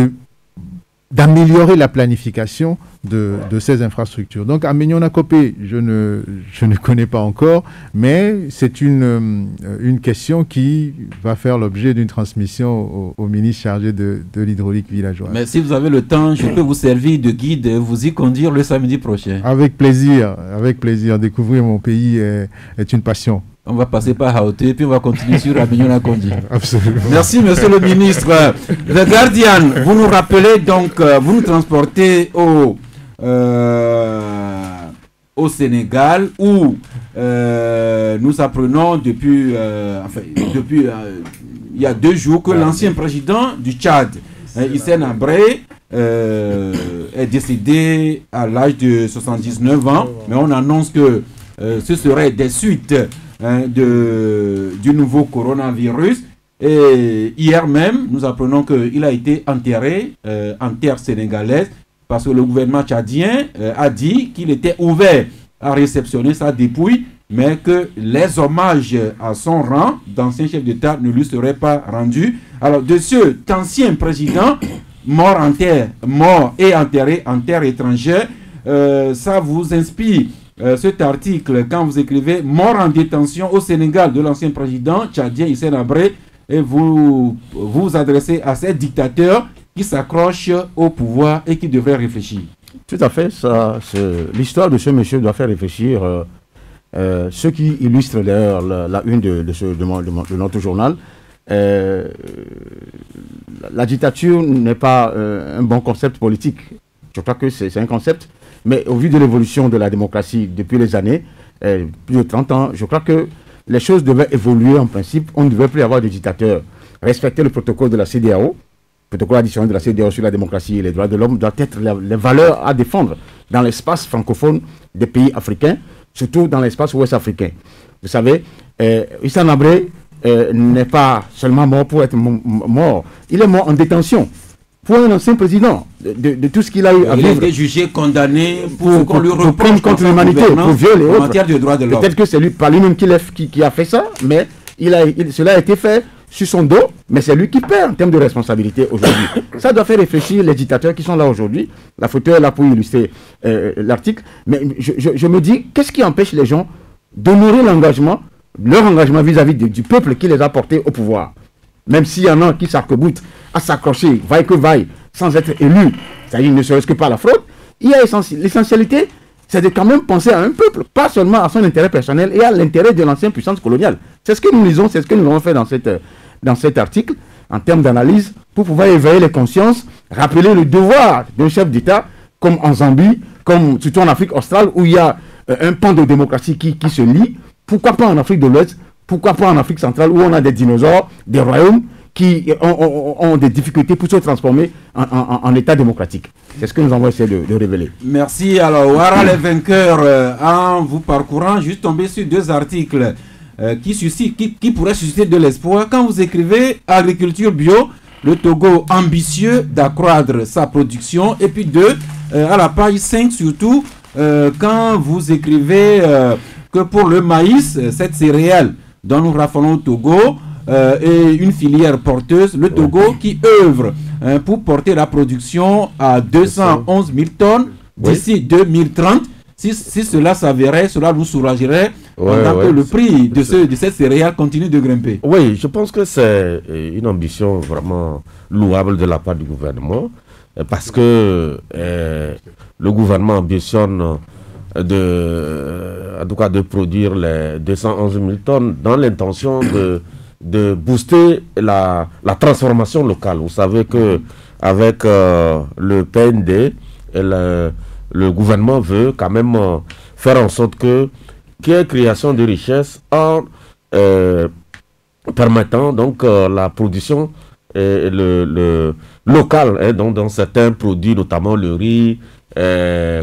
d'améliorer la planification de ces infrastructures. Donc, à Menyona-Kopé, je ne connais pas encore, mais c'est une question qui va faire l'objet d'une transmission au ministre chargé de l'hydraulique villageoise. Mais si vous avez le temps, je peux vous servir de guide et vous y conduire le samedi prochain. Avec plaisir, avec plaisir. Découvrir mon pays est une passion. On va passer par Haouté, puis on va continuer sur Menyona-Kondji. Absolument. Merci, monsieur le ministre. The Guardian, vous nous rappelez donc, vous nous transportez au Sénégal, où nous apprenons depuis il y a 2 jours que l'ancien président du Tchad, Hissène Habré, est décédé à l'âge de 79 ans, mais on annonce que ce serait des suites du nouveau coronavirus. Et hier même, nous apprenons qu'il a été enterré en terre sénégalaise, parce que le gouvernement tchadien a dit qu'il était ouvert à réceptionner sa dépouille, mais que les hommages à son rang d'ancien chef d'État ne lui seraient pas rendus. Alors, de cet ancien président mort et enterré en terre étrangère, ça vous inspire cet article quand vous écrivez « Mort en détention au Sénégal de l'ancien président tchadien Hissène Habré » et vous vous adressez à ces dictateurs qui s'accrochent au pouvoir et qui devraient réfléchir. Tout à fait. L'histoire de ce monsieur doit faire réfléchir ce qui illustre d'ailleurs la une de notre journal. la dictature n'est pas un bon concept politique. Je crois que c'est un concept, mais au vu de l'évolution de la démocratie depuis les années, plus de 30 ans, je crois que les choses devaient évoluer en principe. On ne devait plus avoir de dictateurs. Respecter le protocole de la CEDEAO, le protocole additionnel de la CEDEAO sur la démocratie et les droits de l'homme doit être les valeurs à défendre dans l'espace francophone des pays africains, surtout dans l'espace ouest-africain. Vous savez, Hissène Habré n'est pas seulement mort pour être mort, il est mort en détention. Pour un ancien président, de tout ce qu'il a eu à vivre. Il a été jugé, condamné pour qu'on lui reproche contre l'humanité, pour viol et autres. En matière de droits de l'homme. Peut-être que c'est lui, pas lui-même qui a fait ça, mais cela a été fait sur son dos, mais c'est lui qui perd en termes de responsabilité aujourd'hui. Ça doit faire réfléchir les dictateurs qui sont là aujourd'hui. La photo est là pour illustrer l'article. Mais je me dis, qu'est-ce qui empêche les gens d'honorer leur engagement vis-à-vis du peuple qui les a portés au pouvoir? Même s'il y en a qui s'arc-boutent à s'accrocher, vaille que vaille, sans être élus, c'est-à-dire ne serait-ce que par la fraude, il y a l'essentialité, c'est de quand même penser à un peuple, pas seulement à son intérêt personnel et à l'intérêt de l'ancienne puissance coloniale. C'est ce que nous lisons, c'est ce que nous avons fait dans cet article, en termes d'analyse, pour pouvoir éveiller les consciences, rappeler le devoir d'un chef d'État, comme en Zambie, comme surtout en Afrique australe, où il y a un pan de démocratie qui se lie. Pourquoi pas en Afrique de l'Ouest? Pourquoi pas en Afrique centrale, où on a des dinosaures, des royaumes qui ont des difficultés pour se transformer en État démocratique. C'est ce que nous avons essayé de révéler. Merci. Alors, Ouara les vainqueurs, en vous parcourant, juste tomber sur 2 articles qui pourraient susciter de l'espoir. Quand vous écrivez agriculture bio, le Togo ambitieux d'accroître sa production. Et puis 2, à la page 5 surtout, quand vous écrivez que pour le maïs, cette céréale dont nous raffolons au Togo, et une filière porteuse, le Togo qui œuvre pour porter la production à 211 000 tonnes d'ici 2030. Si cela s'avérait, cela nous soulagerait pendant que le prix de cette céréale continue de grimper. Oui, je pense que c'est une ambition vraiment louable de la part du gouvernement, parce que le gouvernement ambitionne en tout cas de produire les 211 000 tonnes dans l'intention de booster la transformation locale. Vous savez que avec le PND, le gouvernement veut quand même faire en sorte qu'il y ait création de richesses en permettant donc la production locale, donc dans certains produits, notamment le riz,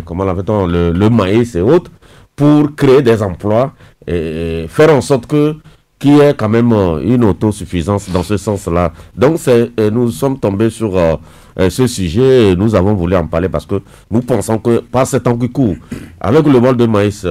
comment l'appelle-t-on, le maïs et autres, pour créer des emplois et faire en sorte qu'il y ait quand même une autosuffisance dans ce sens-là. Donc nous sommes tombés sur ce sujet et nous avons voulu en parler parce que nous pensons que par ce temps qui court, avec le bol de maïs,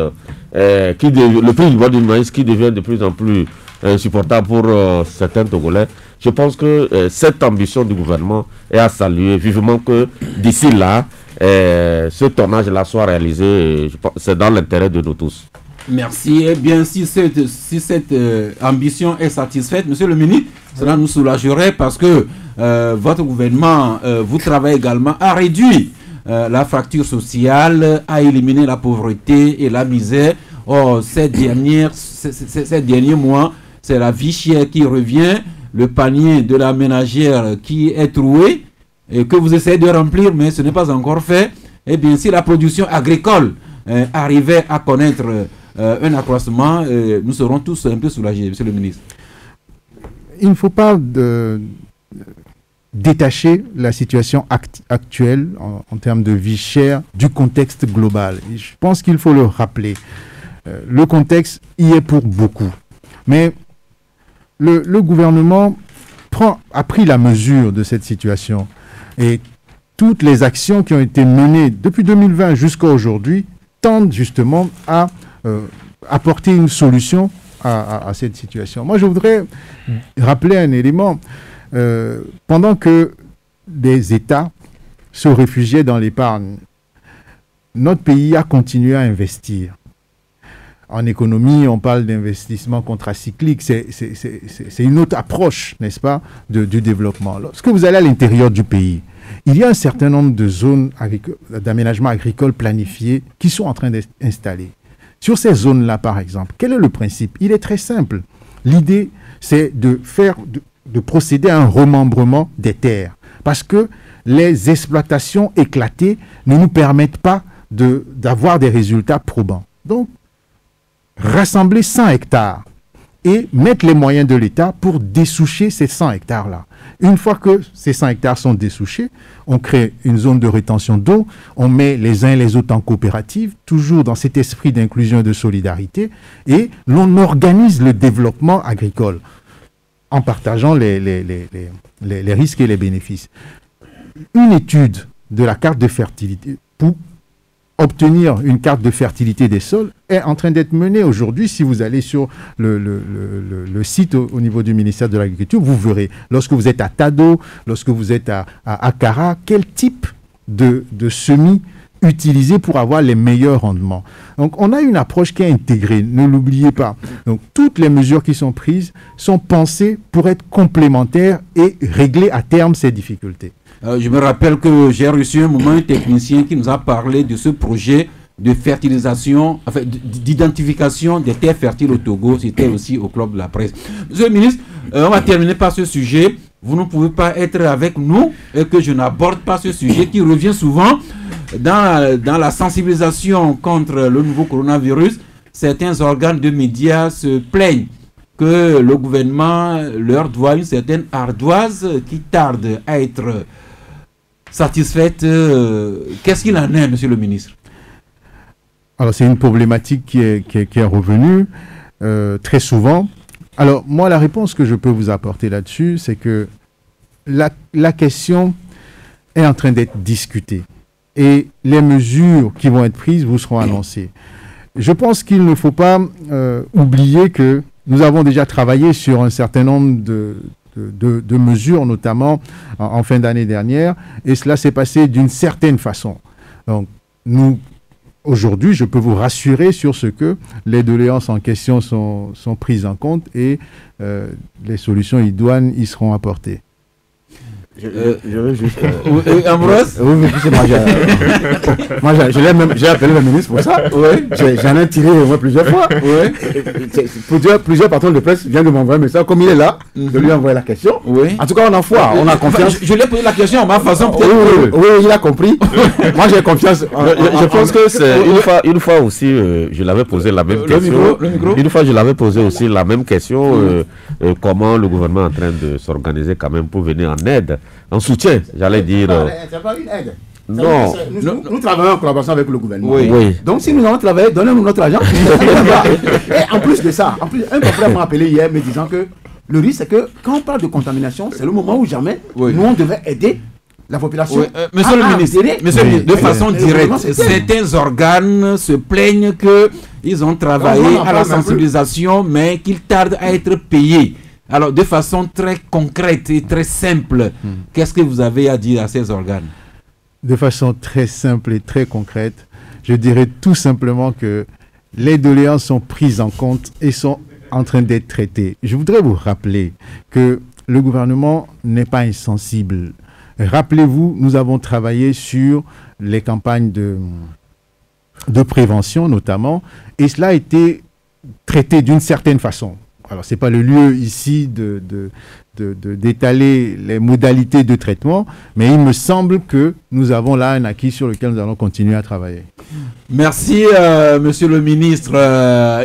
le prix du bol de maïs qui devient de plus en plus insupportable pour certains Togolais, je pense que cette ambition du gouvernement est à saluer vivement que d'ici là, ce tournage-là soit réalisé. C'est dans l'intérêt de nous tous. Merci. Eh bien, si cette ambition est satisfaite, monsieur le ministre, cela nous soulagerait parce que votre gouvernement, vous travaillez également à réduire la fracture sociale, à éliminer la pauvreté et la misère. Or, ces derniers mois, c'est la vie chère qui revient, le panier de la ménagère qui est troué et que vous essayez de remplir, mais ce n'est pas encore fait. Eh bien, si la production agricole arrivait à connaître un accroissement, nous serons tous un peu soulagés, monsieur le ministre. Il ne faut pas détacher la situation actuelle en termes de vie chère du contexte global. Et je pense qu'il faut le rappeler. Le contexte y est pour beaucoup. Mais le gouvernement a pris la mesure de cette situation. Et toutes les actions qui ont été menées depuis 2020 jusqu'à aujourd'hui tendent justement à apporter une solution à cette situation. Moi, je voudrais rappeler un élément. Pendant que des États se réfugiaient dans l'épargne, notre pays a continué à investir. En économie, on parle d'investissement contracyclique. C'est une autre approche, n'est-ce pas, du développement. Lorsque vous allez à l'intérieur du pays, il y a un certain nombre de zones d'aménagement agricole planifiées qui sont en train d'être installées. Sur ces zones-là, par exemple, quel est le principe? Il est très simple. L'idée, c'est de faire procéder à un remembrement des terres. Parce que les exploitations éclatées ne nous permettent pas d'avoir des résultats probants. Donc, rassembler 100 hectares et mettre les moyens de l'État pour dessoucher ces 100 hectares-là. Une fois que ces 100 hectares sont dessouchés, on crée une zone de rétention d'eau, on met les uns et les autres en coopérative, toujours dans cet esprit d'inclusion et de solidarité, et l'on organise le développement agricole en partageant les risques et les bénéfices. Une étude de la carte de fertilité pour obtenir une carte de fertilité des sols est en train d'être menée aujourd'hui. Si vous allez sur le site au niveau du ministère de l'Agriculture, vous verrez, lorsque vous êtes à Tado, lorsque vous êtes à Akara, quel type de semis utiliser pour avoir les meilleurs rendements. Donc, on a une approche qui est intégrée, ne l'oubliez pas. Donc, toutes les mesures qui sont prises sont pensées pour être complémentaires et régler à terme ces difficultés. Je me rappelle que j'ai reçu un moment un technicien qui nous a parlé de ce projet de fertilisation, enfin d'identification des terres fertiles au Togo. C'était aussi au Club de la Presse. Monsieur le ministre, on va terminer par ce sujet. Vous ne pouvez pas être avec nous et que je n'aborde pas ce sujet qui revient souvent dans la sensibilisation contre le nouveau coronavirus. Certains organes de médias se plaignent que le gouvernement leur doit une certaine ardoise qui tarde à être satisfaite. Qu'est-ce qu'il en est, monsieur le ministre? Alors, c'est une problématique qui est revenue très souvent. Alors, moi, la réponse que je peux vous apporter là-dessus, c'est que la question est en train d'être discutée et les mesures qui vont être prises vous seront annoncées. Je pense qu'il ne faut pas oublier que nous avons déjà travaillé sur un certain nombre de mesures, notamment en fin d'année dernière, et cela s'est passé d'une certaine façon. Donc, aujourd'hui, je peux vous rassurer sur ce que les doléances en question sont prises en compte et les solutions idoines y seront apportées. Je veux juste... Ambroise? Oui, moi, j'ai appelé le ministre pour ça. Oui. J'en ai tiré plusieurs fois. Oui. Plusieurs patrons de presse viennent de m'envoyer un message. Comme il est là, de lui envoyer la question. Oui. En tout cas, on en foi, on a confiance. Je lui ai posé la question en ma façon, peut-être. Oui, il a compris. Moi, j'ai confiance. Je pense que c'est une fois aussi, je l'avais posé la même question. Le micro. Une fois, je l'avais posé aussi la même question. Comment le gouvernement est en train de s'organiser quand même pour venir en aide. En soutien, j'allais dire. C'est pas une aide. Non. Nous travaillons en collaboration avec le gouvernement. Oui. Donc, si nous allons travailler, donnez-nous notre argent. Et en plus de ça, un confrère m'a appelé hier me disant que le risque, c'est que quand on parle de contamination, c'est le moment où jamais nous, on devait aider la population. Oui. Monsieur le ministre, de façon directe, certains organes se plaignent qu'ils ont travaillé à la sensibilisation, mais qu'ils tardent à être payés. Alors, de façon très concrète et très simple, qu'est-ce que vous avez à dire à ces organes? De façon très simple et très concrète, je dirais tout simplement que les doléances sont prises en compte et sont en train d'être traitées. Je voudrais vous rappeler que le gouvernement n'est pas insensible. Rappelez-vous, nous avons travaillé sur les campagnes de prévention notamment, et cela a été traité d'une certaine façon. Alors, ce n'est pas le lieu ici d'étaler les modalités de traitement, mais il me semble que nous avons là un acquis sur lequel nous allons continuer à travailler. Merci, monsieur le ministre.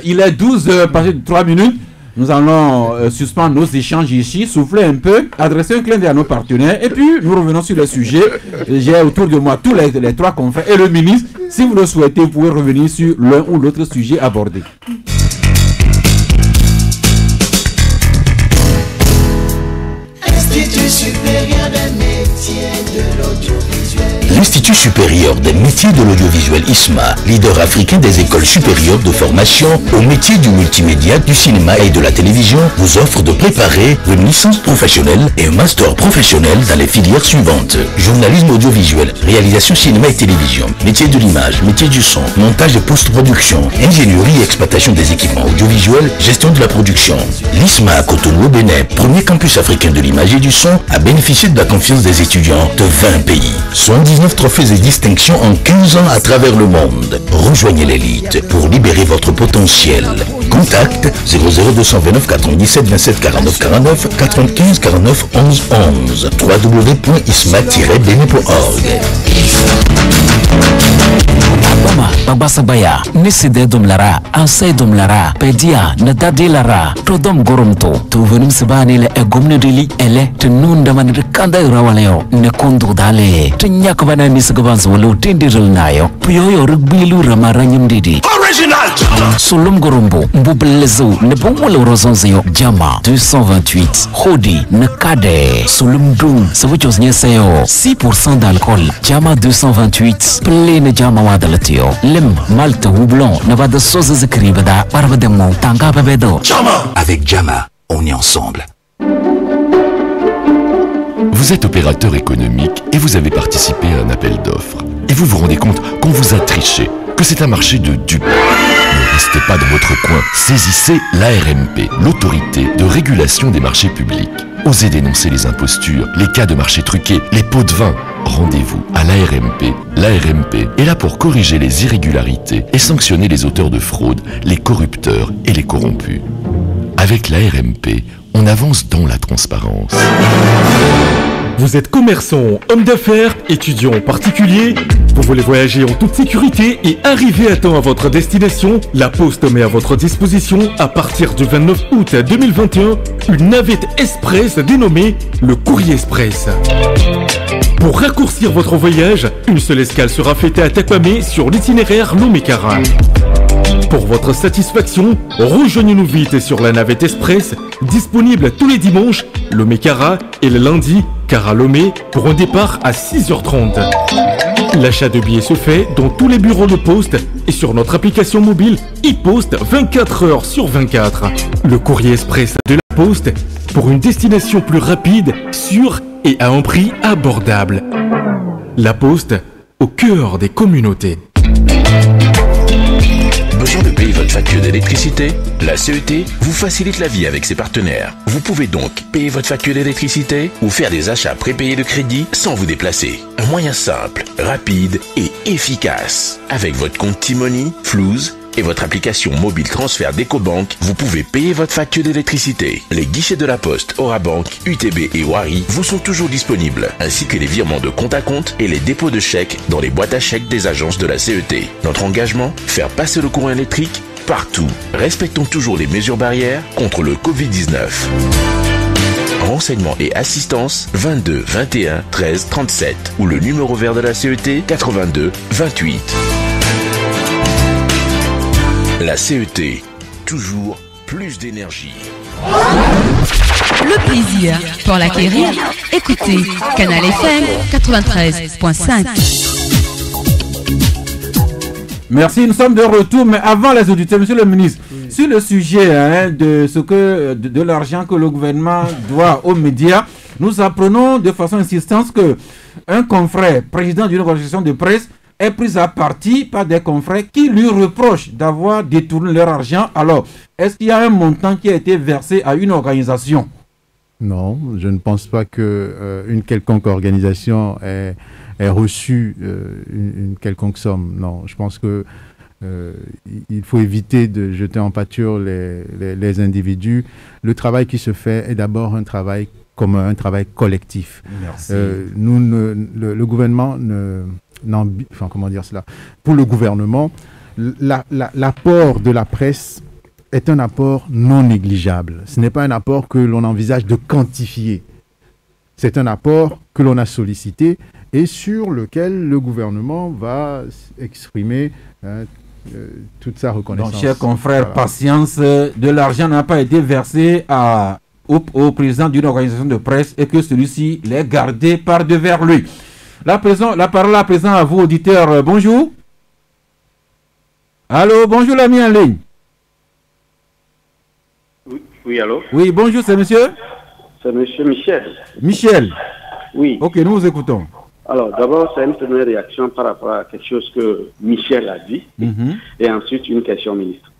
Il est 12h, passé de 3 minutes. Nous allons suspendre nos échanges ici, souffler un peu, adresser un clin d'œil à nos partenaires, et puis nous revenons sur le sujet. J'ai autour de moi tous les trois confrères et le ministre. Si vous le souhaitez, vous pouvez revenir sur l'un ou l'autre sujet abordé. L'Institut supérieur des métiers de l'audiovisuel ISMA, leader africain des écoles supérieures de formation aux métiers du multimédia, du cinéma et de la télévision, vous offre de préparer une licence professionnelle et un master professionnel dans les filières suivantes: journalisme audiovisuel, réalisation cinéma et télévision, métier de l'image, métier du son, montage et post-production, ingénierie et exploitation des équipements audiovisuels, gestion de la production. L'ISMA à Cotonou au Bénin, premier campus africain de l'image et du son, a bénéficié de la confiance des étudiants de 20 pays. 79 trophées et distinctions en 15 ans à travers le monde. Rejoignez l'élite pour libérer votre potentiel. Contact 00229 97 27 49 49 95 49 11 11 www.isma-bene.org. Baba Sabaya, Niside Domlara, Ansei Domlara, Pedia, Nadadi Lara, Todom Goromto, Tuvenim Sabani, a Gomnidili, Ele, Tenundaman, Kanda Rawaleo, Nekondo Dale, Tenyakavana Nisagavans Walo, Tindil Nayo, Puyo Rugbilu Ramaranyum Didi. Original! Solom Gorombo, Mbubelezo, Nebongolo Rosonzio, Jama, 228, Hodi, Nekade, Solom Doom, Savachos Nyeseo, 6% d'alcool, Jama 228, Pleine Jama Wadalatio, Lem, Malte, Houblon, Nevada Sosa Kribada, Barbademo, Tanga Bebedo. Avec Jama, on est ensemble. Vous êtes opérateur économique et vous avez participé à un appel d'offres. Et vous vous rendez compte qu'on vous a triché, que c'est un marché de dupes. Ne restez pas dans votre coin. Saisissez l'ARMP, l'autorité de régulation des marchés publics. Osez dénoncer les impostures, les cas de marché truqués, les pots de vin. Rendez-vous à l'ARMP. L'ARMP est là pour corriger les irrégularités et sanctionner les auteurs de fraude, les corrupteurs et les corrompus. Avec l'ARMP, on avance dans la transparence. Vous êtes commerçant, homme d'affaires, étudiant en particulier. Vous voulez voyager en toute sécurité et arriver à temps à votre destination. La Poste met à votre disposition, à partir du 29 août 2021, une navette express dénommée le Courrier Express. Pour raccourcir votre voyage, une seule escale sera faite à Takwame sur l'itinéraire Lomé-Kara. Pour votre satisfaction, rejoignez-nous vite sur la navette express, disponible tous les dimanches, Lomé-Kara, et le lundi, Kara-Lomé, pour un départ à 6h30. L'achat de billets se fait dans tous les bureaux de poste et sur notre application mobile e-Poste 24h sur 24. Le Courrier Express de la Poste pour une destination plus rapide, sûre et à un prix abordable. La Poste, au cœur des communautés. Besoin de payer votre facture d'électricité? La CET vous facilite la vie avec ses partenaires. Vous pouvez donc payer votre facture d'électricité ou faire des achats prépayés de crédit sans vous déplacer. Un moyen simple, rapide et efficace. Avec votre compte T-Money, Flouze et votre application mobile transfert d'EcoBank, vous pouvez payer votre facture d'électricité. Les guichets de la Poste, Orabank, UTB et Wari vous sont toujours disponibles, ainsi que les virements de compte à compte et les dépôts de chèques dans les boîtes à chèques des agences de la CET. Notre engagement, faire passer le courant électrique partout. Respectons toujours les mesures barrières contre le Covid-19. Renseignements et assistance 22 21 13 37 ou le numéro vert de la CET 82 28. La CET, toujours plus d'énergie. Le plaisir pour l'acquérir, écoutez Canal FM 93.5. Merci, nous sommes de retour, mais avant les auditeurs, monsieur le ministre, sur le sujet de ce que de l'argent que le gouvernement doit aux médias, nous apprenons de façon insistante que un confrère, président d'une organisation de presse, est pris à partie par des confrères qui lui reprochent d'avoir détourné leur argent. Alors, est-ce qu'il y a un montant qui a été versé à une organisation? Non, je ne pense pas qu'une quelconque organisation ait reçu une quelconque somme. Non, je pense que il faut éviter de jeter en pâture les individus. Le travail qui se fait est d'abord un travail commun, un travail collectif. Merci. Le gouvernement comment dire cela? Pour le gouvernement, l'apport de la presse est un apport non négligeable. Ce n'est pas un apport que l'on envisage de quantifier. C'est un apport que l'on a sollicité et sur lequel le gouvernement va exprimer toute sa reconnaissance. Donc, chers confrères, voilà. Patience, de l'argent n'a pas été versé au président d'une organisation de presse et que celui-ci l'ait gardé par devers lui. La parole à présent à vous, auditeurs. Bonjour. Allô, bonjour l'ami en ligne. Oui, allô. Oui, bonjour, c'est monsieur? C'est monsieur Michel. Michel. Oui. Ok, nous vous écoutons. Alors, d'abord, c'est une première réaction par rapport à quelque chose que Michel a dit, et ensuite une question ministre.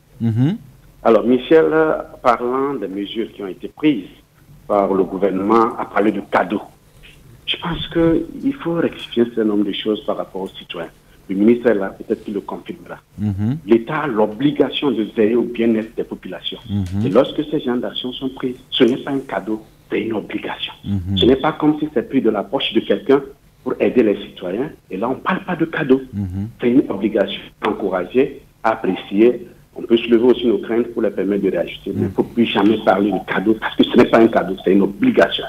Alors, Michel, parlant des mesures qui ont été prises par le gouvernement, a parlé de cadeaux. Je pense qu'il faut rectifier un certain nombre de choses par rapport aux citoyens. Le ministre est là, peut-être qu'il le confirmera. L'État a l'obligation de veiller au bien-être des populations. Et lorsque ces genres d'actions sont prises, ce n'est pas un cadeau, c'est une obligation. Ce n'est pas comme si c'est pris de la poche de quelqu'un pour aider les citoyens. Et là, on ne parle pas de cadeau. C'est une obligation. Encourager, apprécier. On peut soulever aussi nos craintes pour les permettre de réajuster. Mais il ne faut plus jamais parler de cadeau parce que ce n'est pas un cadeau, c'est une obligation.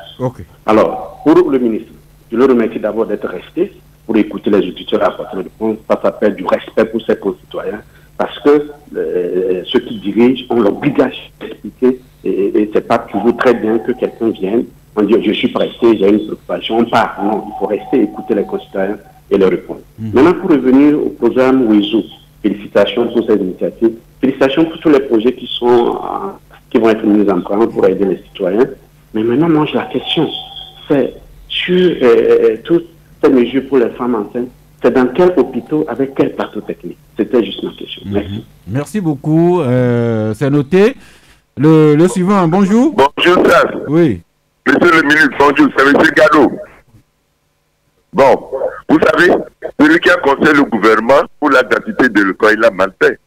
Alors, pour le ministre, je le remercie d'abord d'être resté pour écouter les auditeurs apporter des réponses. Ça s'appelle du respect pour ses concitoyens parce que ceux qui dirigent ont l'obligation d'expliquer et ce n'est pas toujours très bien que quelqu'un vienne en disant je suis pressé, j'ai une préoccupation, on part. Non, il faut rester écouter les concitoyens et leur répondre. Maintenant, pour revenir au programme WESO, félicitations pour ces initiatives, félicitations pour tous les projets qui vont être mis en place pour aider les citoyens. Mais maintenant, moi, j'ai la question, c'est sur toutes ces mesures pour les femmes enceintes, c'est dans quel hôpital, avec quel plateau technique? C'était juste ma question. Merci. Merci beaucoup. C'est noté. Le suivant, bonjour. Bonjour, Sas. Oui. Monsieur le ministre, bonjour, c'est M. Gado. Bon, vous savez, celui qui a conseillé le gouvernement pour la gratuité de l'école, il a mal fait.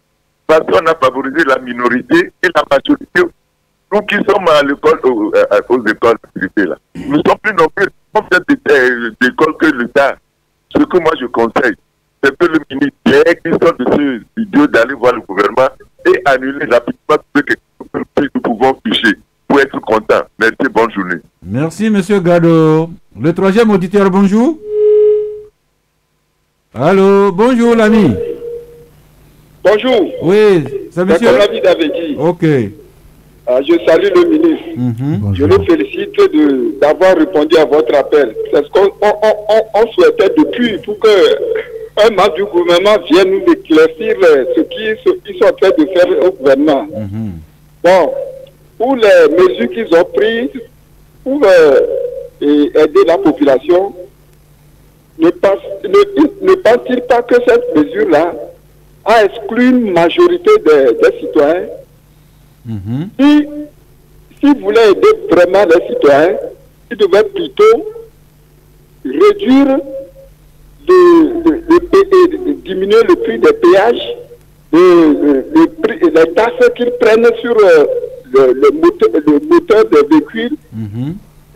Parce qu'on a favorisé la minorité et la majorité. Nous qui sommes à l'école, aux écoles privées, là, nous sommes plus non plus d'écoles que l'État. Ce que moi je conseille, c'est que le ministère qui sort de ce vidéo d'aller voir le gouvernement et annuler rapidement ce que nous pouvons toucher pour être content. Merci, bonne journée. Merci, monsieur Gado. Le troisième auditeur, bonjour. Allô, bonjour l'ami. Bonjour. Oui, c'est monsieur. Comme David avait dit. Ok. Je salue le ministre. Je le félicite d'avoir répondu à votre appel. C'est ce qu'on souhaitait depuis pour que un membre du gouvernement vienne nous éclaircir ce qu'ils sont en train de faire au gouvernement. Bon, pour les mesures qu'ils ont prises pour aider la population, ne pense-t-il pas que cette mesure-là a exclu une majorité des citoyens? Si vous voulez aider vraiment les citoyens, il devait plutôt réduire, diminuer le prix des péages, les taxes qu'ils prennent sur le moteur des véhicules,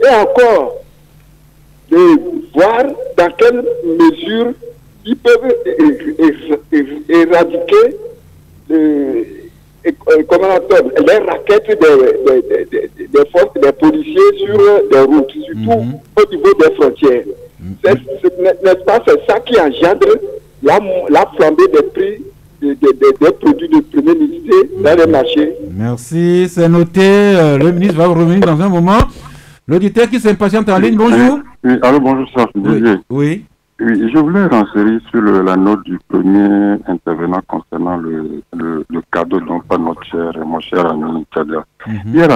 et encore de voir dans quelle mesure ils peuvent éradiquer les raquettes des policiers sur des routes, surtout au niveau des frontières. N'est-ce pas, c'est ça qui engendre la flambée des prix des produits de première nécessité dans les marchés. Merci, c'est noté. Le ministre va revenir dans un moment. L'auditeur qui s'impatiente en ligne, bonjour. Oui, alors bonjour, ça. Oui. Oui, je voulais renseigner sur la note du premier intervenant concernant le cadeau dont parle mon cher ami Tchadia. Il y a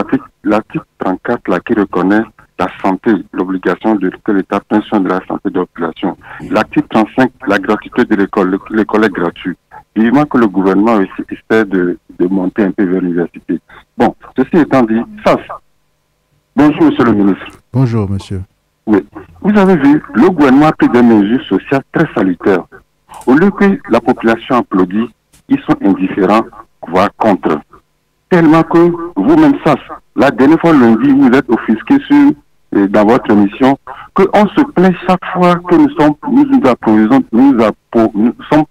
l'article 34 là, qui reconnaît la santé, l'obligation que l'État prenne soin de la santé de la population. L'article 35, la gratuité de l'école est gratuite. Vivement que le gouvernement essaie de monter un peu vers l'université. Bon, ceci étant dit, ça. Bonjour, monsieur le ministre. Bonjour, monsieur. Oui. Vous avez vu, le gouvernement a pris des mesures sociales très salutaires. Au lieu que la population applaudit, ils sont indifférents, voire contre. Tellement que vous-même, ça, la dernière fois lundi, vous êtes offusqué dans votre émission, qu'on se plaint chaque fois que nous sommes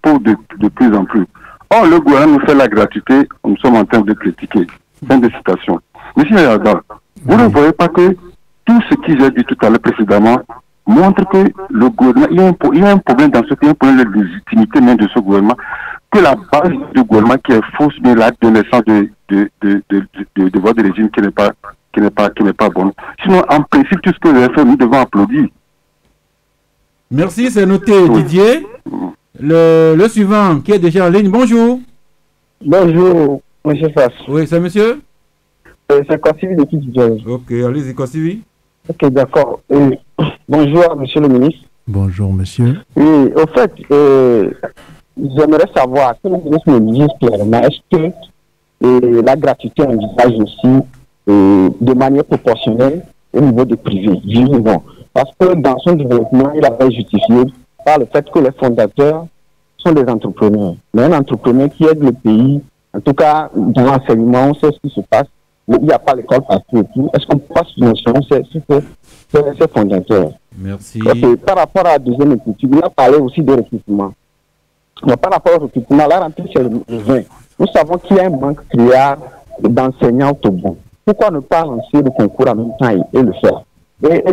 pauvres de plus en plus. Or, le gouvernement nous fait la gratuité, nous sommes en train de critiquer. Fin de citation. Monsieur Yada, vous ne voyez pas que tout ce que j'ai dit tout à l'heure précédemment montre que le gouvernement, il y a un problème dans ce pays, un problème de légitimité même de ce gouvernement, que la base du gouvernement qui est fausse, mais l'acte de naissance de votre régime qui n'est pas bonne. Sinon, en principe, tout ce que vous avez fait, nous devons applaudir. Merci, c'est noté, Didier. Le suivant qui est déjà en ligne, bonjour. Bonjour, monsieur Fass. Oui, c'est monsieur? C'est Kossivi de Kidjol. Ok, allez-y, Kossivi. Ok, d'accord. Bonjour, monsieur le ministre. Bonjour, monsieur. Oui, au fait, j'aimerais savoir, que le ministre me dise clairement, est-ce que la gratuité envisage aussi de manière proportionnelle au niveau des privés, vivement. Parce que dans son développement, il avait justifié par le fait que les fondateurs sont des entrepreneurs. Mais un entrepreneur qui aide le pays, en tout cas, dans l'enseignement, on sait ce qui se passe. Mais il n'y a pas l'école partout et tout. Est-ce qu'on peut pas financer ces fondateurs? Merci. Et par rapport à la deuxième étude, il a parlé aussi de recrutement. Mais par rapport au recrutement, la rentrée c'est le 20. Nous savons qu'il y a un manque criard d'enseignants au Togo. Pourquoi ne pas lancer le concours en même temps et le faire? Et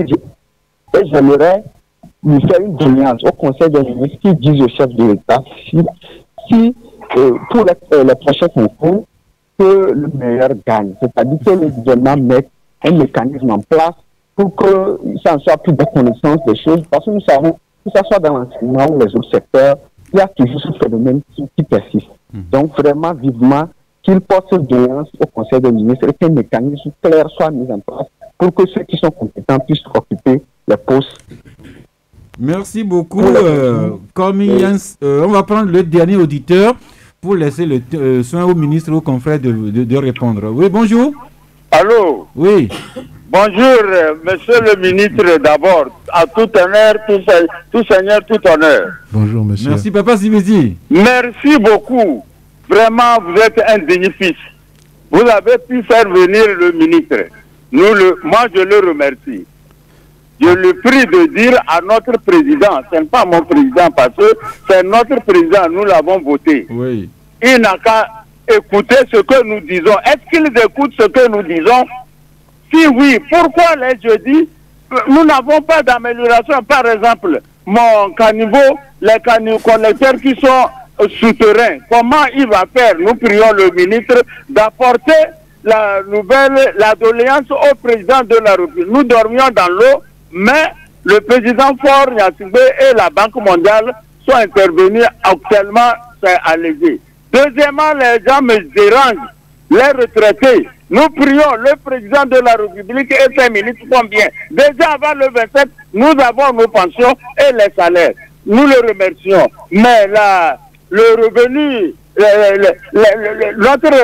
j'aimerais lui faire une doléance au Conseil des ministres qui disent au chef de l'État si pour les prochains concours, que le meilleur gagne. C'est-à-dire que le gouvernement mette un mécanisme en place pour que ça en soit plus de connaissance des choses. Parce que nous savons, que ce soit dans l'enseignement ou les autres secteurs, il y a toujours ce phénomène qui persiste. Donc vraiment, vivement, qu'il porte cette doléance au Conseil des ministres et qu'un mécanisme clair soit mis en place pour que ceux qui sont compétents puissent occuper les postes. Merci beaucoup. On va prendre le dernier auditeur pour laisser le soin au ministre, au confrère de répondre. Oui, bonjour. Allô? Oui. Bonjour, monsieur le ministre, d'abord. À tout honneur, tout seigneur, tout honneur. Bonjour, monsieur. Merci, Papa Sibiti. Merci beaucoup. Vraiment, vous êtes un digne fils. Vous avez pu faire venir le ministre. Moi, je le remercie. Je le prie de dire à notre président, ce n'est pas mon président parce que c'est notre président, nous l'avons voté. Oui. Il n'a qu'à écouter ce que nous disons. Est-ce qu'il écoute ce que nous disons? Si oui, pourquoi les jeudis, nous n'avons pas d'amélioration? Par exemple, mon caniveau, les caniveaux collecteurs qui sont souterrains, comment il va faire? Nous prions le ministre d'apporter la doléance au président de la République. Nous dormions dans l'eau, mais le président Faure Gnassingbé et la Banque mondiale sont intervenus. Actuellement, c'est allégé. Deuxièmement, les gens me dérangent, les retraités. Nous prions le président de la République et ses ministres combien? Déjà avant le 27, nous avons nos pensions et les salaires. Nous le remercions. Mais le revenu, notre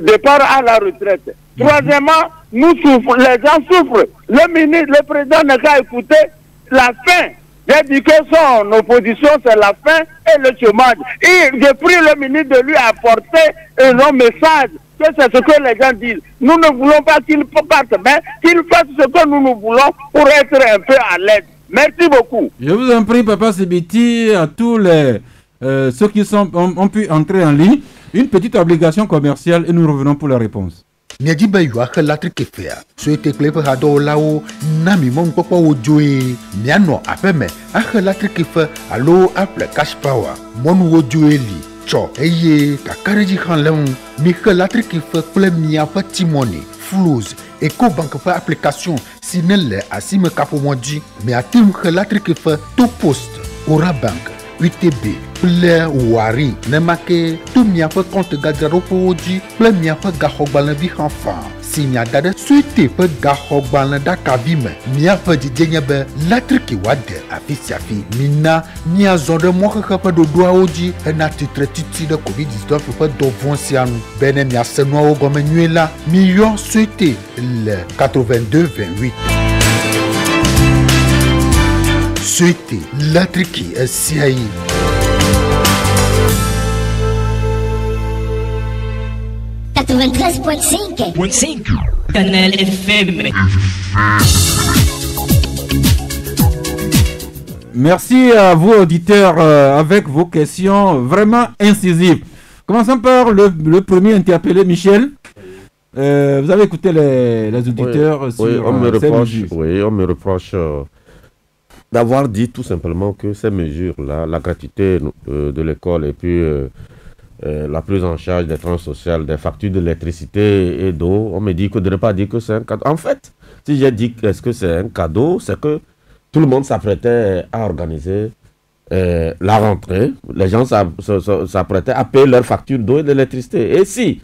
départ à la retraite. Troisièmement, nous souffrons, les gens souffrent. Le président n'a qu'à écouter la faim. J'ai dit que son opposition, c'est la faim et le chômage. Et j'ai pris le ministre de lui apporter un long message, que c'est ce que les gens disent. Nous ne voulons pas qu'il parte, mais qu'il fasse ce que nous voulons pour être un peu à l'aise. Merci beaucoup. Je vous en prie, Papa Sibiti, à tous les ceux qui ont pu entrer en ligne, une petite obligation commerciale et nous revenons pour la réponse. Miajiba yua ke latri ke fea. So ete klepe hado lao nami mon papa ojoe. Miano apeme a ke latri ke fe alo apple cash power. Mon ojoe li. Cho eye kakareji khan leon mi ke latri ke fe kule mia fa timoni. Flows Eco Bank fa application sinelle asime kapo moji. Mi atim ke latri ke fe to post Ora Bank. UTB, ple wari, nemake, tout mia fe compte gadaro poji, ple mia fe gahogbalne vi enfant. Si mia dade suite fe gahogbalne da kavime, mia fe didjenye be latriki wade afisiafi, mina, mia zonde moke fe do doa oji, na titre titi de COVID-19 fe do vonsianu, bene mia senwa o gome nuela, million suite le 82-28. Souhaitez l'Atriki SCI. Canal FM. Merci à vous auditeurs avec vos questions vraiment incisives. Commençons par le premier interpellé, Michel. Vous avez écouté les auditeurs sur on me reproche d'avoir dit tout simplement que ces mesures-là, la gratuité de l'école et puis la prise en charge des tranches sociales, des factures d'électricité et d'eau, on me dit que de ne pas dire que c'est un cadeau. En fait, si j'ai dit est-ce que c'est un cadeau, c'est que tout le monde s'apprêtait à organiser la rentrée. Les gens s'apprêtaient à payer leurs factures d'eau et d'électricité. Et si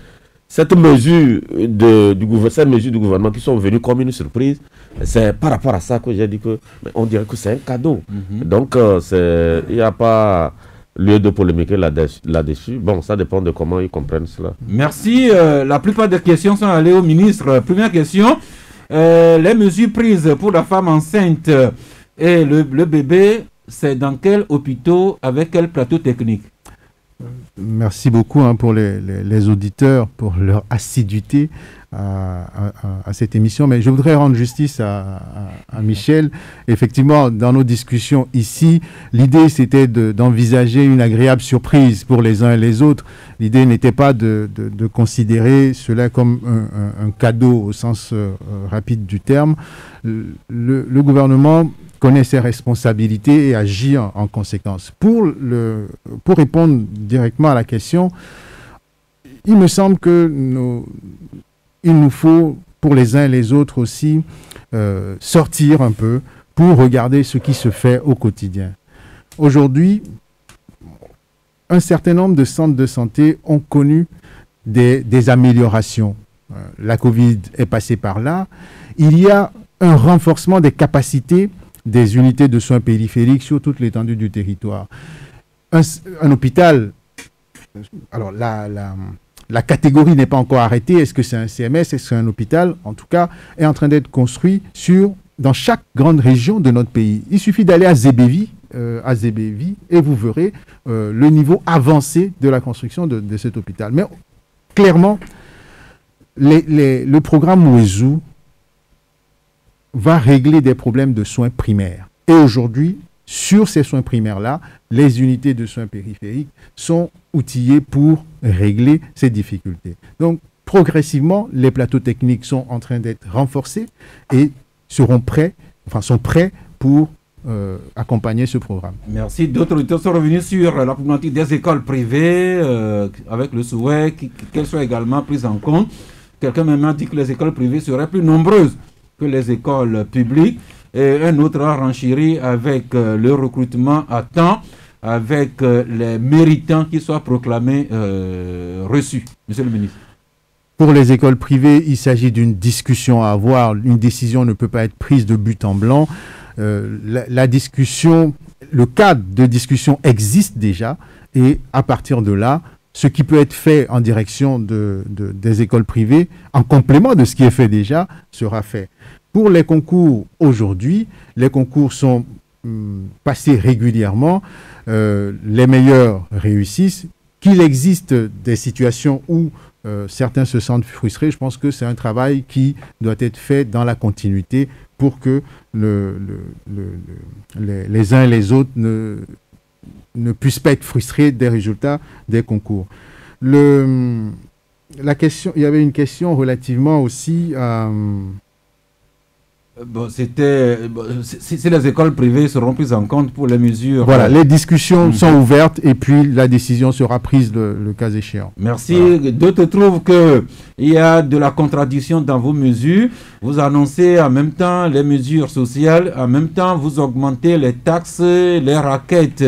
cette mesure ces mesures du gouvernement qui sont venues comme une surprise, c'est par rapport à ça que j'ai dit que on dirait que c'est un cadeau. Donc il n'y a pas lieu de polémiquer là-dessus. Bon, ça dépend de comment ils comprennent cela. Merci. La plupart des questions sont allées au ministre. Première question, les mesures prises pour la femme enceinte et le bébé c'est dans quels hôpitaux, avec quel plateau technique? Merci beaucoup pour les auditeurs, pour leur assiduité à cette émission. Mais je voudrais rendre justice à Michel. Effectivement, dans nos discussions ici, l'idée c'était d'envisager une agréable surprise pour les uns et les autres. L'idée n'était pas de considérer cela comme un cadeau au sens rapide du terme. Le gouvernement connaît ses responsabilités et agit en conséquence. Pour répondre directement à la question, il me semble que il nous faut, pour les uns et les autres aussi, sortir un peu pour regarder ce qui se fait au quotidien. Aujourd'hui, un certain nombre de centres de santé ont connu des améliorations. La Covid est passée par là. Il y a un renforcement des capacités des unités de soins périphériques sur toute l'étendue du territoire. Un hôpital, alors la catégorie n'est pas encore arrêtée, est-ce que c'est un CMS, est-ce que c'est un hôpital, en tout cas, est en train d'être construit dans chaque grande région de notre pays. Il suffit d'aller à Zébévi, et vous verrez le niveau avancé de la construction de cet hôpital. Mais clairement, le programme Mouezou va régler des problèmes de soins primaires. Et aujourd'hui, sur ces soins primaires-là, les unités de soins périphériques sont outillées pour régler ces difficultés. Donc, progressivement, les plateaux techniques sont en train d'être renforcés et sont prêts pour accompagner ce programme. Merci. D'autres auditeurs sont revenus sur la problématique des écoles privées, avec le souhait qu'elles soient également prises en compte. Quelqu'un m'a dit que les écoles privées seraient plus nombreuses que les écoles publiques. Et un autre a renchéri avec le recrutement à temps, avec les méritants qui soient proclamés reçus. Monsieur le ministre. Pour les écoles privées, il s'agit d'une discussion à avoir. Une décision ne peut pas être prise de but en blanc. La discussion, le cadre de discussion existe déjà. Et à partir de là, ce qui peut être fait en direction des écoles privées, en complément de ce qui est fait déjà, sera fait. Pour les concours aujourd'hui, les concours sont passés régulièrement. Les meilleurs réussissent. Qu'il existe des situations où certains se sentent frustrés, je pense que c'est un travail qui doit être fait dans la continuité pour que les uns et les autres ne puissent pas être frustrés des résultats des concours. Il y avait une question relativement aussi à... si les écoles privées seront prises en compte pour les mesures... Voilà, les discussions sont ouvertes et puis la décision sera prise le cas échéant. Merci. Voilà. D'autres trouvent qu'il y a de la contradiction dans vos mesures. Vous annoncez en même temps les mesures sociales, en même temps vous augmentez les taxes, les raquettes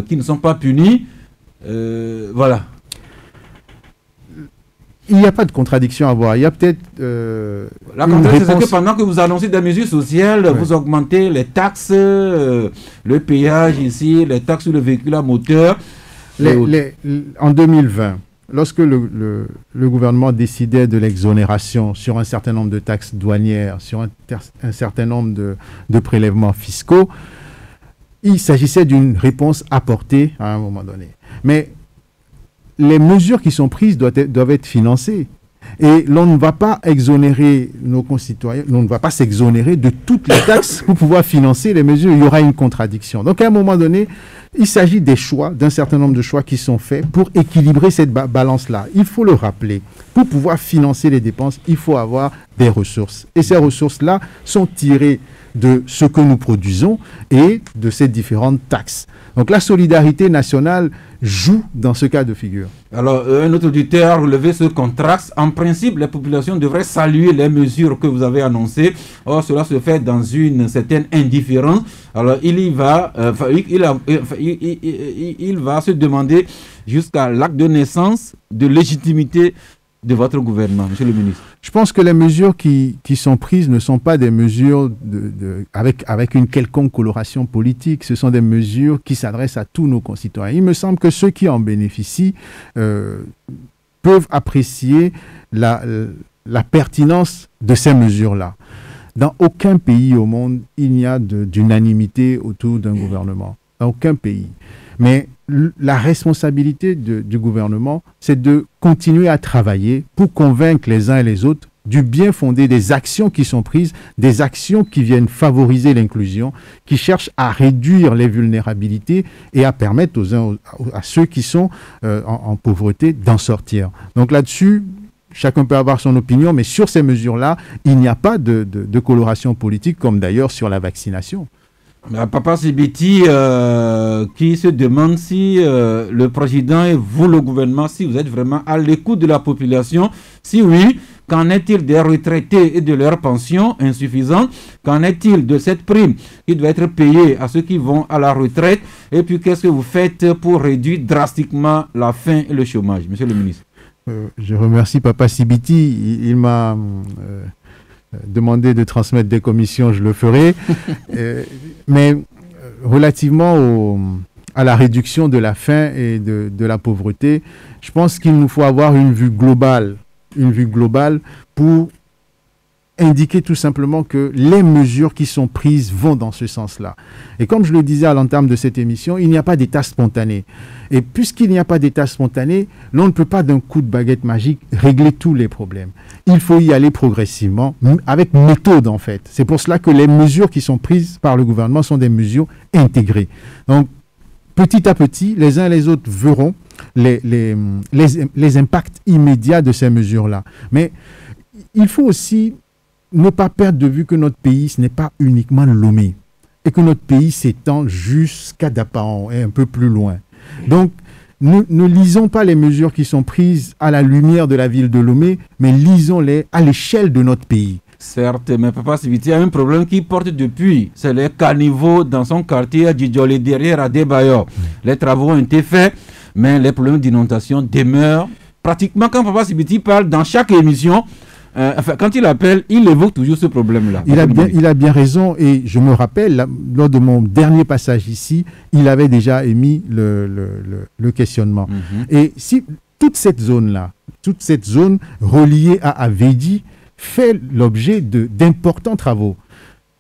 qui ne sont pas punies. Voilà. Il n'y a pas de contradiction à voir. Il y a peut-être... la contradiction, c'est que pendant que vous annoncez des mesures sociales, vous augmentez les taxes, le péage ici, les taxes sur le véhicule à moteur. En 2020, lorsque le gouvernement décidait de l'exonération sur un certain nombre de taxes douanières, sur un certain nombre de prélèvements fiscaux, il s'agissait d'une réponse apportée à un moment donné. Mais les mesures qui sont prises doivent être financées. Et l'on ne va pas exonérer nos concitoyens, on ne va pas s'exonérer de toutes les taxes pour pouvoir financer les mesures. Il y aura une contradiction. Donc à un moment donné, il s'agit des choix, d'un certain nombre de choix qui sont faits pour équilibrer cette balance-là. Il faut le rappeler. Pour pouvoir financer les dépenses, il faut avoir des ressources. Et ces ressources-là sont tirées de ce que nous produisons et de ces différentes taxes. Donc la solidarité nationale joue dans ce cas de figure. Alors, un autre auditeur a relevé ce contraste. En principe, les populations devraient saluer les mesures que vous avez annoncées. Or, cela se fait dans une certaine indifférence. Alors, il va se demander jusqu'à l'acte de naissance de légitimité de votre gouvernement, monsieur le ministre. Je pense que les mesures qui sont prises ne sont pas des mesures avec une quelconque coloration politique. Ce sont des mesures qui s'adressent à tous nos concitoyens. Il me semble que ceux qui en bénéficient peuvent apprécier la pertinence de ces mesures-là. Dans aucun pays au monde, il n'y a d'unanimité autour d'un gouvernement. Dans aucun pays. Mais la responsabilité du gouvernement, c'est de continuer à travailler pour convaincre les uns et les autres du bien fondé des actions qui sont prises, des actions qui viennent favoriser l'inclusion, qui cherchent à réduire les vulnérabilités et à permettre à ceux qui sont en pauvreté d'en sortir. Donc là-dessus, chacun peut avoir son opinion, mais sur ces mesures-là, il n'y a pas de coloration politique, comme d'ailleurs sur la vaccination. Papa Sibiti, qui se demande si le président et vous, le gouvernement, si vous êtes vraiment à l'écoute de la population. Si oui, qu'en est-il des retraités et de leurs pensions insuffisantes? Qu'en est-il de cette prime qui doit être payée à ceux qui vont à la retraite? Et puis, qu'est-ce que vous faites pour réduire drastiquement la faim et le chômage, monsieur le ministre? Je remercie Papa Sibiti. Il m'a demandé de transmettre des commissions, je le ferai. Mais relativement à la réduction de la faim et de la pauvreté, je pense qu'il nous faut avoir une vue globale pour indiquer tout simplement que les mesures qui sont prises vont dans ce sens-là. Et comme je le disais à l'entame de cette émission, il n'y a pas d'état spontané. Et puisqu'il n'y a pas d'état spontané, l'on ne peut pas d'un coup de baguette magique régler tous les problèmes. Il faut y aller progressivement, avec méthode en fait. C'est pour cela que les mesures qui sont prises par le gouvernement sont des mesures intégrées. Donc, petit à petit, les uns et les autres verront les impacts immédiats de ces mesures-là. Mais il faut aussi ne pas perdre de vue que notre pays, ce n'est pas uniquement Lomé, et que notre pays s'étend jusqu'à Dapaon et un peu plus loin. Donc, ne lisons pas les mesures qui sont prises à la lumière de la ville de Lomé, mais lisons-les à l'échelle de notre pays. Certes, mais Papa Sibiti a un problème qui porte depuis. C'est les caniveaux dans son quartier à Djidjolé, derrière à Debayor. Les travaux ont été faits, mais les problèmes d'inondation demeurent. Pratiquement, quand Papa Sibiti parle dans chaque émission, quand il appelle, il évoque toujours ce problème-là. Il a bien raison, et je me rappelle, lors de mon dernier passage ici, il avait déjà émis le questionnement. Et si toute cette zone-là, toute cette zone reliée à Avedi, fait l'objet d'importants travaux.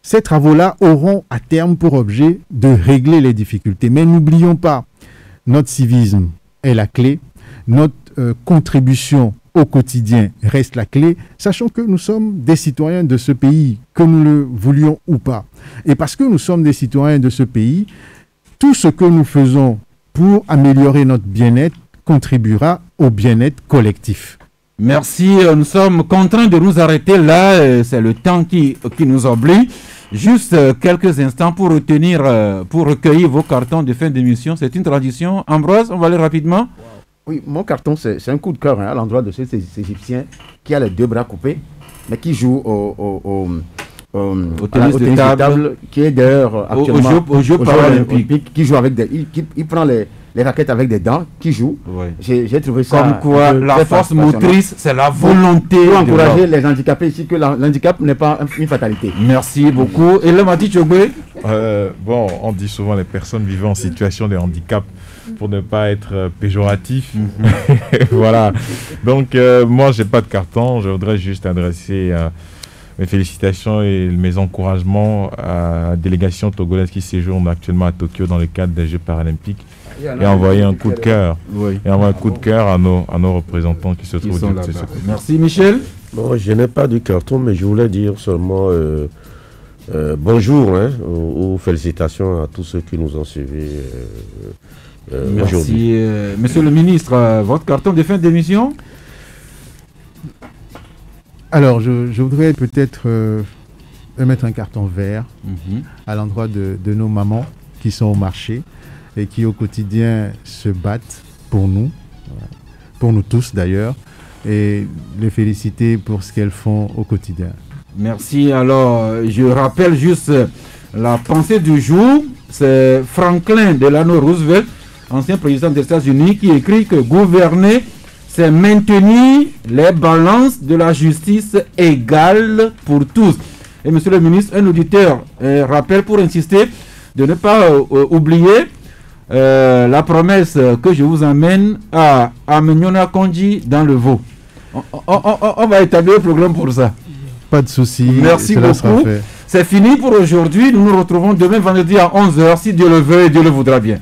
Ces travaux-là auront à terme pour objet de régler les difficultés. Mais n'oublions pas, notre civisme est la clé, notre contribution au quotidien reste la clé, sachant que nous sommes des citoyens de ce pays, que nous le voulions ou pas. Et parce que nous sommes des citoyens de ce pays, tout ce que nous faisons pour améliorer notre bien-être contribuera au bien-être collectif. Merci, nous sommes contraints de nous arrêter là, c'est le temps qui nous oblige. Juste quelques instants pour recueillir vos cartons de fin d'émission. C'est une tradition. Ambroise, on va aller rapidement. Oui, mon carton, c'est un coup de cœur à l'endroit de ces Égyptiens qui a les deux bras coupés, mais qui joue au tennis de table, qui est d'ailleurs actuellement au jeu paralympique, qui joue avec il prend les raquettes avec des dents, qui joue. Oui. J'ai trouvé ça. Comme quoi, la force motrice, c'est la volonté. Pour encourager les handicapés ici, que l'handicap n'est pas une fatalité. Merci beaucoup. Et là, Mati Chogwe? Bon, on dit souvent les personnes vivant en situation de handicap, pour ne pas être péjoratif. Voilà. Donc, moi, j'ai pas de carton. Je voudrais juste adresser mes félicitations et mes encouragements à la délégation togolaise qui séjourne actuellement à Tokyo dans le cadre des Jeux paralympiques. Et envoyer un coup de cœur. Oui. Et envoyer un coup de cœur à nos représentants qui se trouvent de ce côté. Merci, Michel. Bon, je n'ai pas de carton, mais je voulais dire seulement bonjour ou félicitations à tous ceux qui nous ont suivis. Merci. Monsieur le ministre, votre carton de fin d'émission? Alors, je voudrais peut-être mettre un carton vert à l'endroit de nos mamans qui sont au marché et qui au quotidien se battent pour nous tous d'ailleurs, et les féliciter pour ce qu'elles font au quotidien. Merci. Alors, je rappelle juste la pensée du jour. C'est Franklin Delano Roosevelt, ancien président des États-Unis, qui écrit que gouverner, c'est maintenir les balances de la justice égales pour tous. Et monsieur le ministre, un auditeur rappelle pour insister de ne pas oublier la promesse que je vous amène à Menyona Kondji dans le Vaud. On va établir un programme pour ça. pas de souci. Merci beaucoup. C'est fini pour aujourd'hui. Nous nous retrouvons demain vendredi à 11h, si Dieu le veut et Dieu le voudra bien.